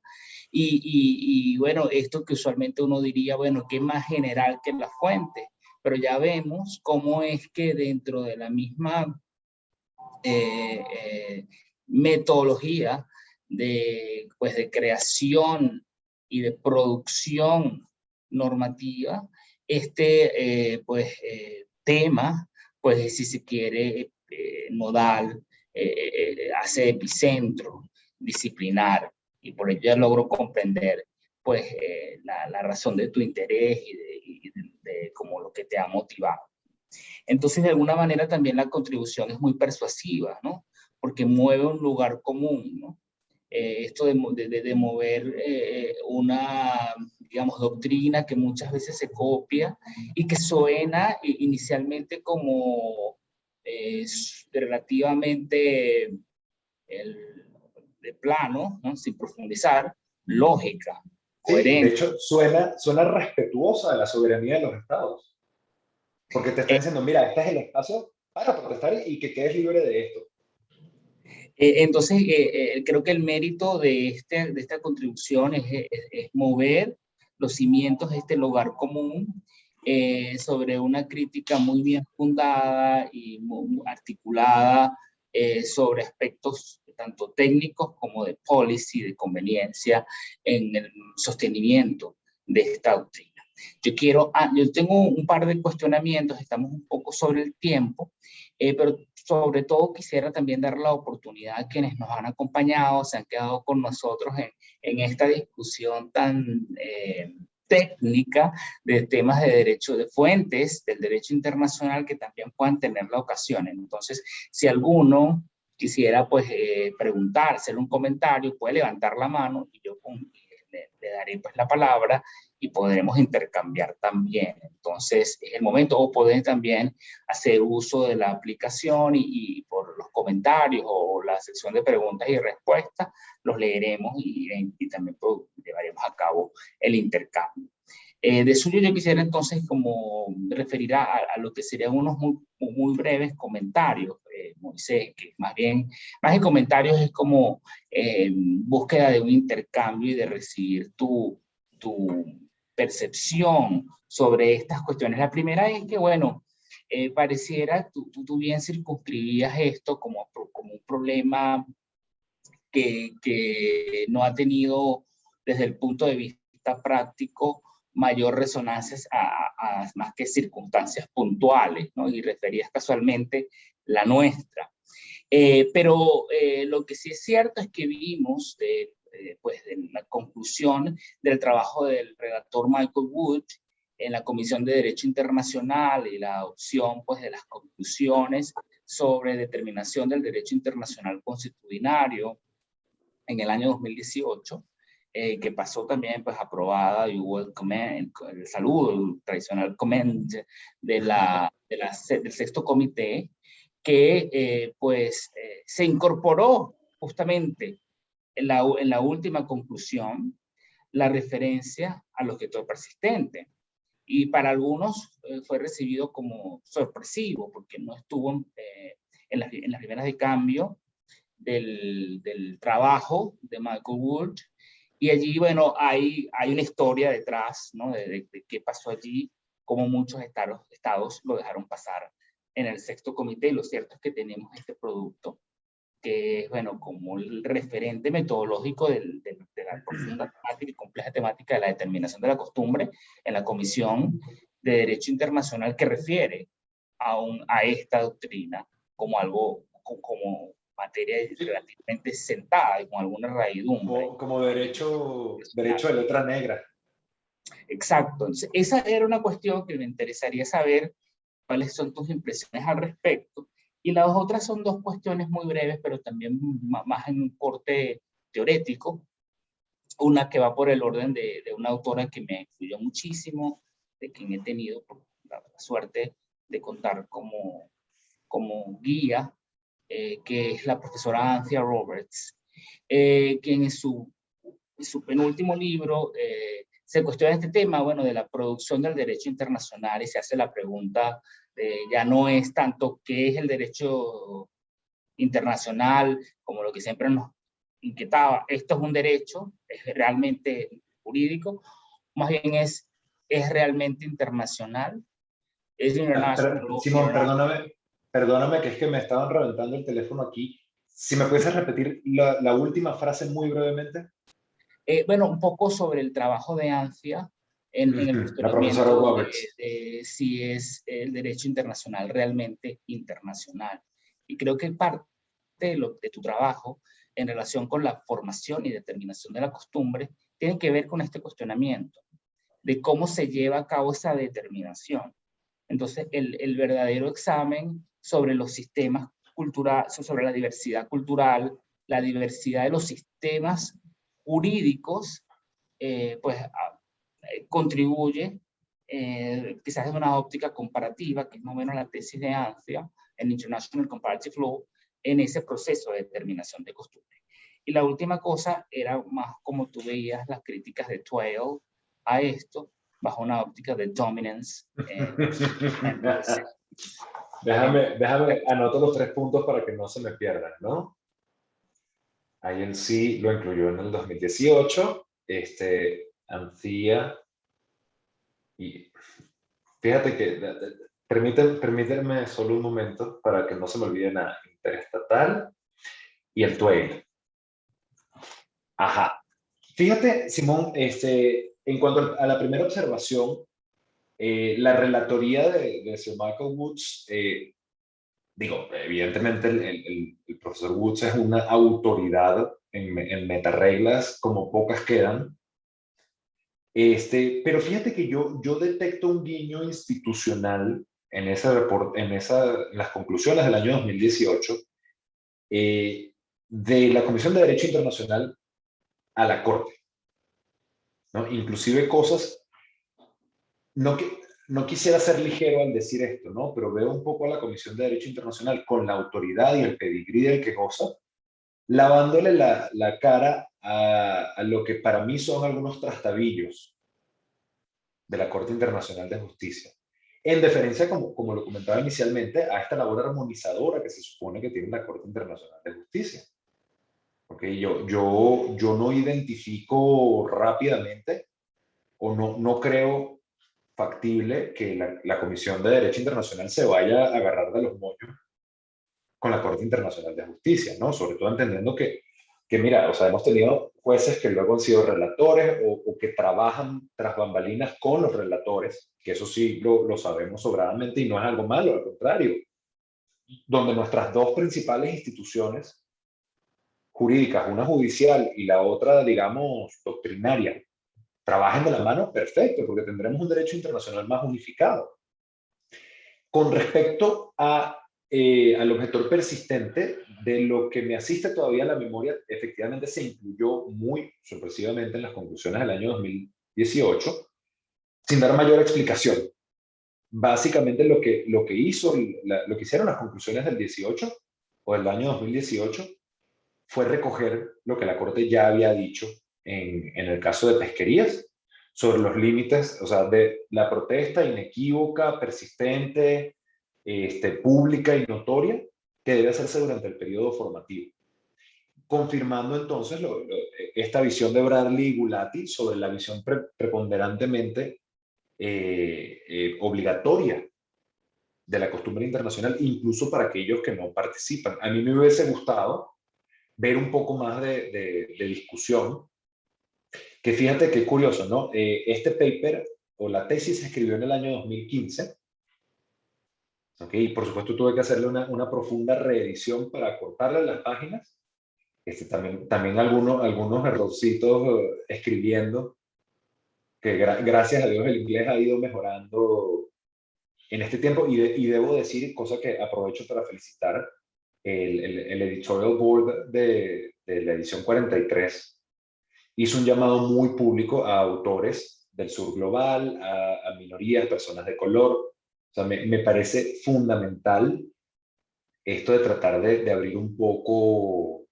y bueno, esto que usualmente uno diría, bueno, ¿qué más general que la fuente? Pero ya vemos cómo es que dentro de la misma metodología pues, de creación y de producción normativa, tema, pues si se quiere, nodal, hace epicentro disciplinar, y por ello ya logro comprender pues la razón de tu interés de como lo que te ha motivado. Entonces, de alguna manera también la contribución es muy persuasiva, ¿no? Porque mueve un lugar común, ¿no? Esto de mover una, digamos, doctrina que muchas veces se copia y que suena inicialmente como relativamente de plano, ¿no? Sin profundizar, lógica, Sí, de coherente. hecho, suena respetuosa de la soberanía de los estados, porque te están diciendo, mira, este es el espacio para protestar y que quedes libre de esto. Entonces, creo que el mérito de esta contribución es mover los cimientos de este lugar común sobre una crítica muy bien fundada y muy articulada sobre aspectos tanto técnicos como de policy, de conveniencia en el sostenimiento de esta doctrina. Yo tengo un par de cuestionamientos, estamos un poco sobre el tiempo, pero sobre todo quisiera también dar la oportunidad a quienes nos han acompañado, se han quedado con nosotros en esta discusión tan técnica de temas de derecho de fuentes, del derecho internacional, que también puedan tener la ocasión. Entonces, si alguno quisiera pues preguntar, hacer un comentario, puede levantar la mano y yo le daré pues la palabra y podremos intercambiar también. Entonces, es el momento, o pueden también hacer uso de la aplicación y por los comentarios o la sección de preguntas y respuestas, los leeremos y también llevaremos a cabo el intercambio. De suyo yo quisiera entonces como referir a lo que serían unos muy breves comentarios, Moisés, que más que comentarios es como búsqueda de un intercambio y de recibir tu percepción sobre estas cuestiones. La primera es que, bueno, pareciera, tú bien circunscribías esto como un problema que no ha tenido desde el punto de vista práctico mayor resonancia a más que circunstancias puntuales, ¿no? Y referías casualmente la nuestra. Pero lo que sí es cierto es que vimos pues, en la conclusión del trabajo del redactor Michael Wood en la Comisión de Derecho Internacional y la adopción pues, de las conclusiones sobre determinación del derecho internacional consuetudinario en el año 2018, que pasó también pues aprobada y hubo el saludo, el tradicional comment del sexto comité, que se incorporó justamente en la última conclusión la referencia al objetor persistente. Y para algunos fue recibido como sorpresivo, porque no estuvo en las primeras de cambio del trabajo de Michael Wood. Y allí, bueno, hay una historia detrás, ¿no? De qué pasó allí, cómo muchos estados lo dejaron pasar en el sexto comité. Y lo cierto es que tenemos este producto que es, bueno, como el referente metodológico de la profunda temática y compleja temática de la determinación de la costumbre en la Comisión de Derecho Internacional, que refiere a esta doctrina como algo, como materia relativamente sentada y con alguna raidumbre. Como derecho de letra negra. Exacto. Entonces, esa era una cuestión que me interesaría saber cuáles son tus impresiones al respecto. Y las otras son dos cuestiones muy breves, pero también más en un corte teorético. Una que va por el orden de una autora que me influyó muchísimo, de quien he tenido la suerte de contar como guía, que es la profesora Anthea Roberts, quien en su penúltimo libro se cuestiona este tema, bueno, de la producción del derecho internacional, y se hace la pregunta, ya no es tanto qué es el derecho internacional, como lo que siempre nos inquietaba, esto es un derecho, es realmente jurídico, más bien es realmente internacional, es international. Simón, perdóname que es que me estaban reventando el teléfono aquí. Si me puedes repetir la última frase muy brevemente. Bueno, un poco sobre el trabajo de Anthea en el La profesora cuestionamiento Roberts. de si es el derecho internacional realmente internacional. Y creo que parte de tu trabajo en relación con la formación y determinación de la costumbre tiene que ver con este cuestionamiento de cómo se lleva a cabo esa determinación. Entonces, el verdadero examen sobre los sistemas culturales, sobre la diversidad cultural, la diversidad de los sistemas jurídicos, pues contribuye, quizás en una óptica comparativa, que es más o menos la tesis de Anthea, en International Comparative Law, en ese proceso de determinación de costumbre. Y la última cosa era más como tú veías las críticas de Twale a esto, bajo una óptica de dominance. Déjame, anoto los 3 puntos para que no se me pierdan, ¿no? Ahí en sí lo incluyó en el 2018, Anthea, y fíjate que, permíteme solo un momento para que no se me olvide nada, interestatal y el TWAIL. Ajá. Fíjate, Simón, en cuanto a la primera observación, la relatoría de Sir Michael Woods, digo, evidentemente el profesor Woods es una autoridad en metareglas como pocas quedan, pero fíjate que yo detecto un guiño institucional en en las conclusiones del año 2018 de la Comisión de Derecho Internacional a la Corte, ¿no? Inclusive cosas, no quisiera ser ligero al decir esto, ¿no? Pero veo un poco a la Comisión de Derecho Internacional con la autoridad y el pedigrí del que goza, lavándole la cara a lo que para mí son algunos trastabillos de la Corte Internacional de Justicia, en deferencia, como lo comentaba inicialmente, a esta labor armonizadora que se supone que tiene la Corte Internacional de Justicia. Okay, yo no identifico rápidamente o no creo factible que la Comisión de Derecho Internacional se vaya a agarrar de los moños con la Corte Internacional de Justicia, ¿no? Sobre todo entendiendo que mira, o sea, hemos tenido jueces que luego han sido relatores o que trabajan tras bambalinas con los relatores, que eso sí lo sabemos sobradamente y no es algo malo, al contrario, donde nuestras dos principales instituciones jurídicas, una judicial y la otra, digamos, doctrinaria, trabajen de la mano, perfecto, porque tendremos un derecho internacional más unificado. Con respecto al objetor persistente, de lo que me asiste todavía a la memoria, efectivamente se incluyó muy sorpresivamente en las conclusiones del año 2018, sin dar mayor explicación. Básicamente lo que lo que hicieron las conclusiones del 18 o del año 2018 fue recoger lo que la Corte ya había dicho en el caso de pesquerías, sobre los límites, o sea, de la protesta inequívoca, persistente, pública y notoria que debe hacerse durante el periodo formativo, confirmando entonces esta visión de Bradley y Gulati sobre la visión preponderantemente obligatoria de la costumbre internacional, incluso para aquellos que no participan. A mí me hubiese gustado ver un poco más de discusión, que fíjate qué curioso, ¿no? Este paper o la tesis se escribió en el año 2015, ¿ok? Y por supuesto tuve que hacerle una profunda reedición para cortarle las páginas, también algunos errorcitos escribiendo, que gracias a Dios el inglés ha ido mejorando en este tiempo, y debo decir, cosa que aprovecho para felicitar, el editorial board de la edición 43 hizo un llamado muy público a autores del sur global, a minorías, personas de color. O sea, me parece fundamental esto de tratar de abrir un poco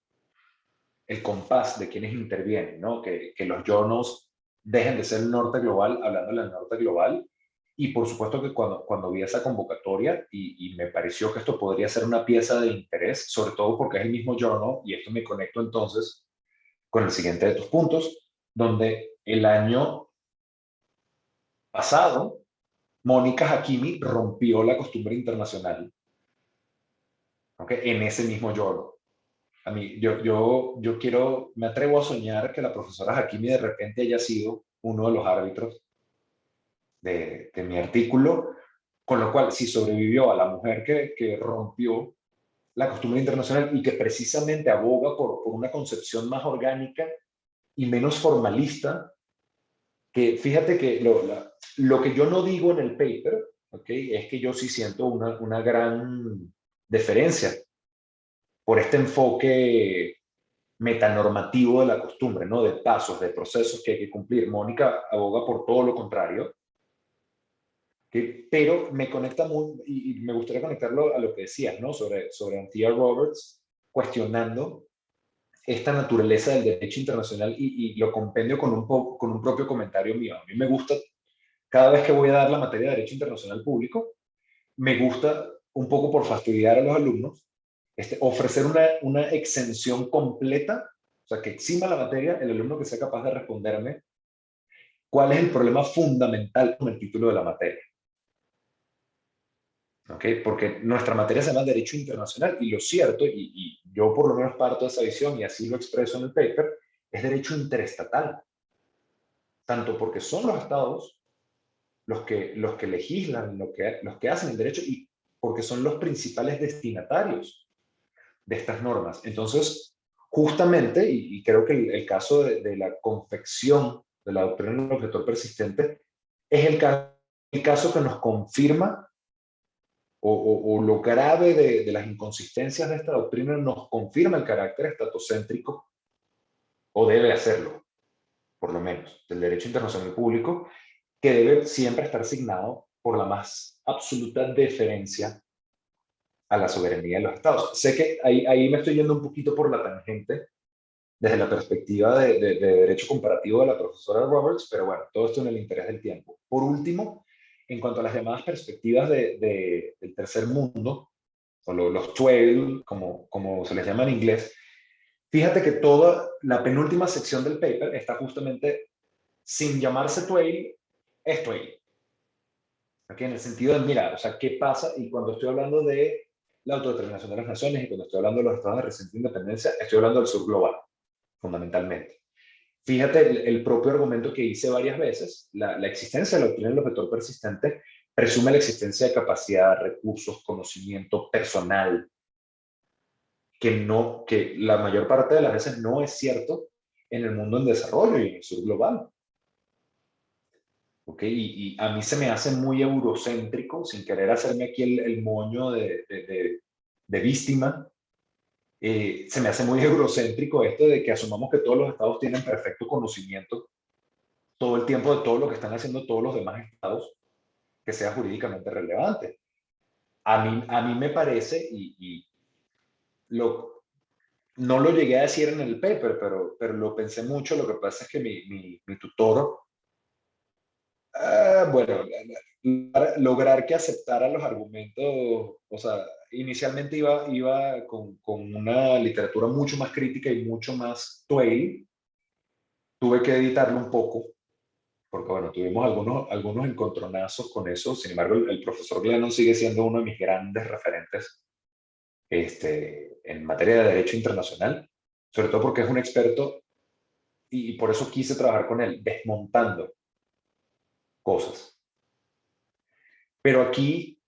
el compás de quienes intervienen, ¿no? Que los journals dejen de ser el norte global, hablando del norte global. Y por supuesto que cuando vi esa convocatoria, y me pareció que esto podría ser una pieza de interés, sobre todo porque es el mismo journal, y esto me conecto entonces con el siguiente de tus puntos, donde el año pasado, Mónica Hakimi rompió la costumbre internacional, ¿okay? En ese mismo journal. A mí, me atrevo a soñar que la profesora Hakimi de repente haya sido uno de los árbitros de mi artículo, con lo cual, si sobrevivió a la mujer que rompió la costumbre internacional y que precisamente aboga por una concepción más orgánica y menos formalista, que fíjate que lo que yo no digo en el paper, ¿okay? Es que yo sí siento una gran deferencia por este enfoque metanormativo de la costumbre, ¿no? De pasos, de procesos que hay que cumplir. Mónica aboga por todo lo contrario, ¿okay? Pero me conecta muy, y me gustaría conectarlo a lo que decías, ¿no? Sobre Anthea Roberts, cuestionando esta naturaleza del derecho internacional, y lo compendio con un propio comentario mío. A mí me gusta, cada vez que voy a dar la materia de derecho internacional público, me gusta, un poco por fastidiar a los alumnos, ofrecer una exención completa, o sea, que exima la materia el alumno que sea capaz de responderme cuál es el problema fundamental con el título de la materia. ¿Okay? Porque nuestra materia se llama Derecho Internacional, y lo cierto, y yo por lo menos parto de esa visión y así lo expreso en el paper, es derecho interestatal. Tanto porque son los estados los que legislan, los que hacen el derecho, y porque son los principales destinatarios de estas normas. Entonces, justamente, y creo que el caso de la confección de la doctrina del objetor persistente es el caso que nos confirma, o lo grave de las inconsistencias de esta doctrina nos confirma el carácter estatocéntrico, o debe hacerlo, por lo menos, del derecho internacional público, que debe siempre estar signado por la más absoluta deferencia a la soberanía de los estados. Sé que ahí me estoy yendo un poquito por la tangente desde la perspectiva de derecho comparativo de la profesora Roberts, pero bueno, todo esto en el interés del tiempo. Por último, en cuanto a las llamadas perspectivas del tercer mundo, o los TWAIL, como se les llama en inglés, fíjate que toda la penúltima sección del paper está justamente, sin llamarse TWAIL, es TWAIL. Aquí en el sentido de, mira, o sea, ¿qué pasa? Y cuando estoy hablando de la autodeterminación de las naciones, y cuando estoy hablando de los estados de reciente independencia, estoy hablando del sur global, fundamentalmente. Fíjate el propio argumento que hice varias veces: la existencia de la doctrina del objetor persistente presume la existencia de capacidad, recursos, conocimiento personal, que la mayor parte de las veces no es cierto en el mundo en desarrollo y en el sur global. ¿Okay? Y a mí se me hace muy eurocéntrico, sin querer hacerme aquí el moño de víctima, se me hace muy eurocéntrico esto de que asumamos que todos los estados tienen perfecto conocimiento todo el tiempo de todo lo que están haciendo todos los demás estados que sea jurídicamente relevante. A mí me parece, y lo no lo llegué a decir en el paper, pero lo pensé mucho. Lo que pasa es que mi tutor, bueno, lograr que aceptara los argumentos, o sea, inicialmente iba con una literatura mucho más crítica y mucho más Twale. Tuve que editarlo un poco, porque bueno, tuvimos algunos encontronazos con eso. Sin embargo, el profesor Glennon sigue siendo uno de mis grandes referentes en materia de derecho internacional, sobre todo porque es un experto y por eso quise trabajar con él, desmontando cosas. Pero aquí,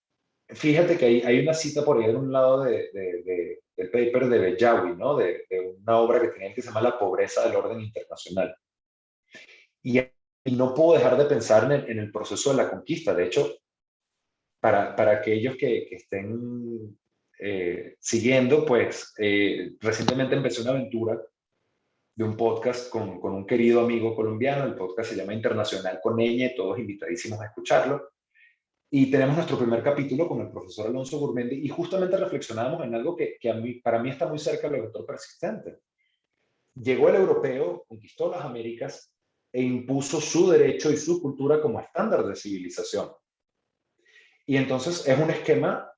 fíjate que hay una cita por ahí en un lado del paper de Bejawi, ¿no? De una obra que tenía que se llama La pobreza del orden internacional. Y no puedo dejar de pensar en el proceso de la conquista. De hecho, para aquellos que estén siguiendo, pues recientemente empecé una aventura de un podcast con un querido amigo colombiano. El podcast se llama Internacional con Ñ, todos invitadísimos a escucharlo. Y tenemos nuestro primer capítulo con el profesor Alonso Gurmendi y justamente reflexionamos en algo que para mí está muy cerca del vector persistente. Llegó el europeo, conquistó las Américas e impuso su derecho y su cultura como estándar de civilización. Y entonces es un esquema,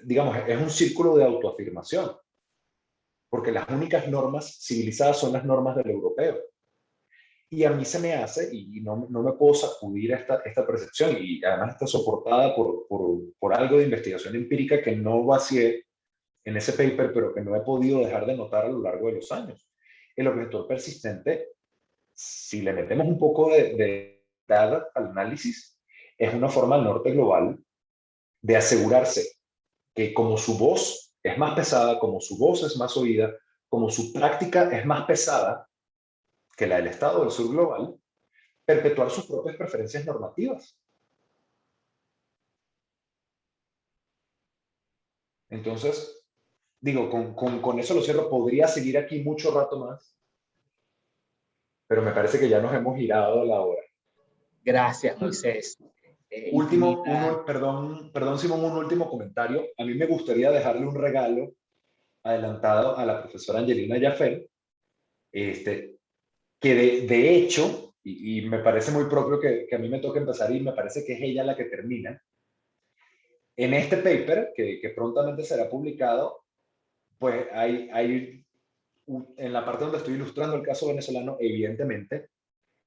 digamos, es un círculo de autoafirmación, porque las únicas normas civilizadas son las normas del europeo. Y a mí se me hace, y no me puedo sacudir esta percepción, y además está soportada por algo de investigación empírica que no vacié en ese paper, pero que no he podido dejar de notar a lo largo de los años. El objetor persistente, si le metemos un poco de data al análisis, es una forma del norte global de asegurarse que como su voz es más pesada, como su voz es más oída, como su práctica es más pesada que la del Estado del sur global, perpetuar sus propias preferencias normativas. Entonces, digo, con eso lo cierro. Podría seguir aquí mucho rato más, pero me parece que ya nos hemos girado a la hora. Gracias, Moisés. Perdón, Simón, un último comentario. A mí me gustaría dejarle un regalo adelantado a la profesora Angelina Jaffe, que de hecho, y me parece muy propio que a mí me toque empezar y me parece que es ella la que termina, en este paper, que prontamente será publicado, pues en la parte donde estoy ilustrando el caso venezolano, evidentemente,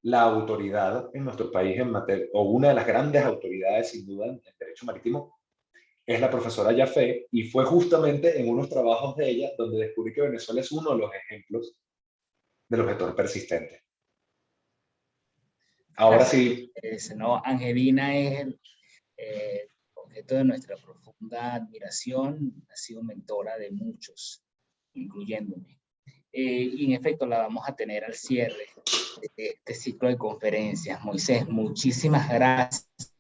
la autoridad en nuestro país en materia, o una de las grandes autoridades sin duda en derecho marítimo, es la profesora Jaffe, y fue justamente en unos trabajos de ella donde descubrí que Venezuela es uno de los ejemplos del objetor persistente. Ahora Gracias. sí. No, Angelina es el objeto de nuestra profunda admiración, ha sido mentora de muchos, incluyéndome. Y en efecto la vamos a tener al cierre de este ciclo de conferencias. Moisés, muchísimas gracias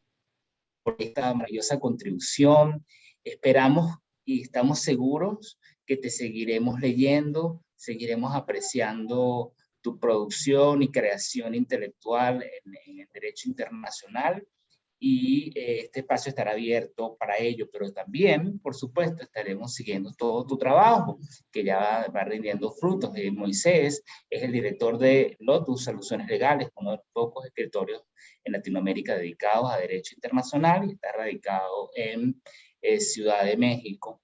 por esta maravillosa contribución. Esperamos y estamos seguros que te seguiremos leyendo, seguiremos apreciando tu producción y creación intelectual en el derecho internacional, y este espacio estará abierto para ello, pero también, por supuesto, estaremos siguiendo todo tu trabajo, que ya va rindiendo frutos. Moisés es el director de Lotus Soluciones Legales, uno de los pocos escritorios en Latinoamérica dedicados a derecho internacional, y está radicado en Ciudad de México.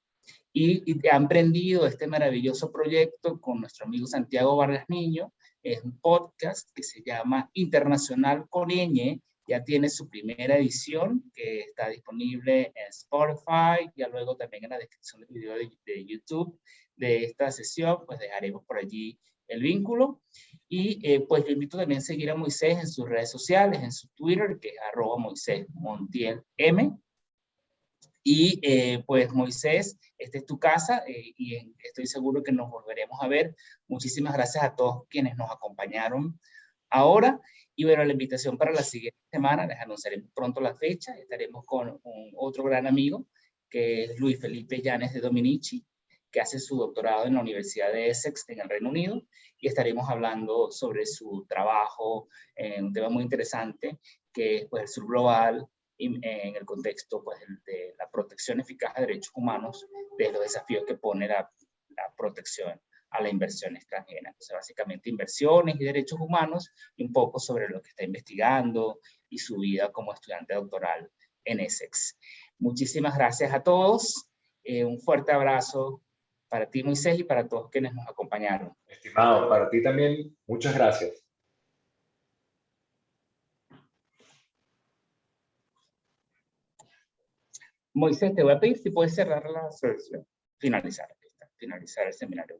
Y han emprendido este maravilloso proyecto con nuestro amigo Santiago Vargas Niño. Es un podcast que se llama Internacional con Ñ. Ya tiene su primera edición, que está disponible en Spotify, ya luego también en la descripción del video de YouTube de esta sesión, pues dejaremos por allí el vínculo. Y pues yo invito también a seguir a Moisés en sus redes sociales, en su Twitter, que es @MoisésMontielM. Y pues Moisés, esta es tu casa, y estoy seguro que nos volveremos a ver. Muchísimas gracias a todos quienes nos acompañaron ahora. Y bueno, la invitación para la siguiente semana, les anunciaremos pronto la fecha. Estaremos con otro gran amigo, que es Luis Felipe Llanes de Dominici, que hace su doctorado en la Universidad de Essex en el Reino Unido, y estaremos hablando sobre su trabajo en un tema muy interesante, que es pues, el sur global, en el contexto pues, de la protección eficaz de derechos humanos, de los desafíos que pone la protección a la inversión extranjera. Entonces, básicamente inversiones y derechos humanos y un poco sobre lo que está investigando y su vida como estudiante doctoral en Essex. Muchísimas gracias a todos. Un fuerte abrazo para ti, Moisés, y para todos quienes nos acompañaron. Estimado, para ti también, muchas gracias. Moisés, te voy a pedir si puedes cerrar la sesión, finalizar el seminario.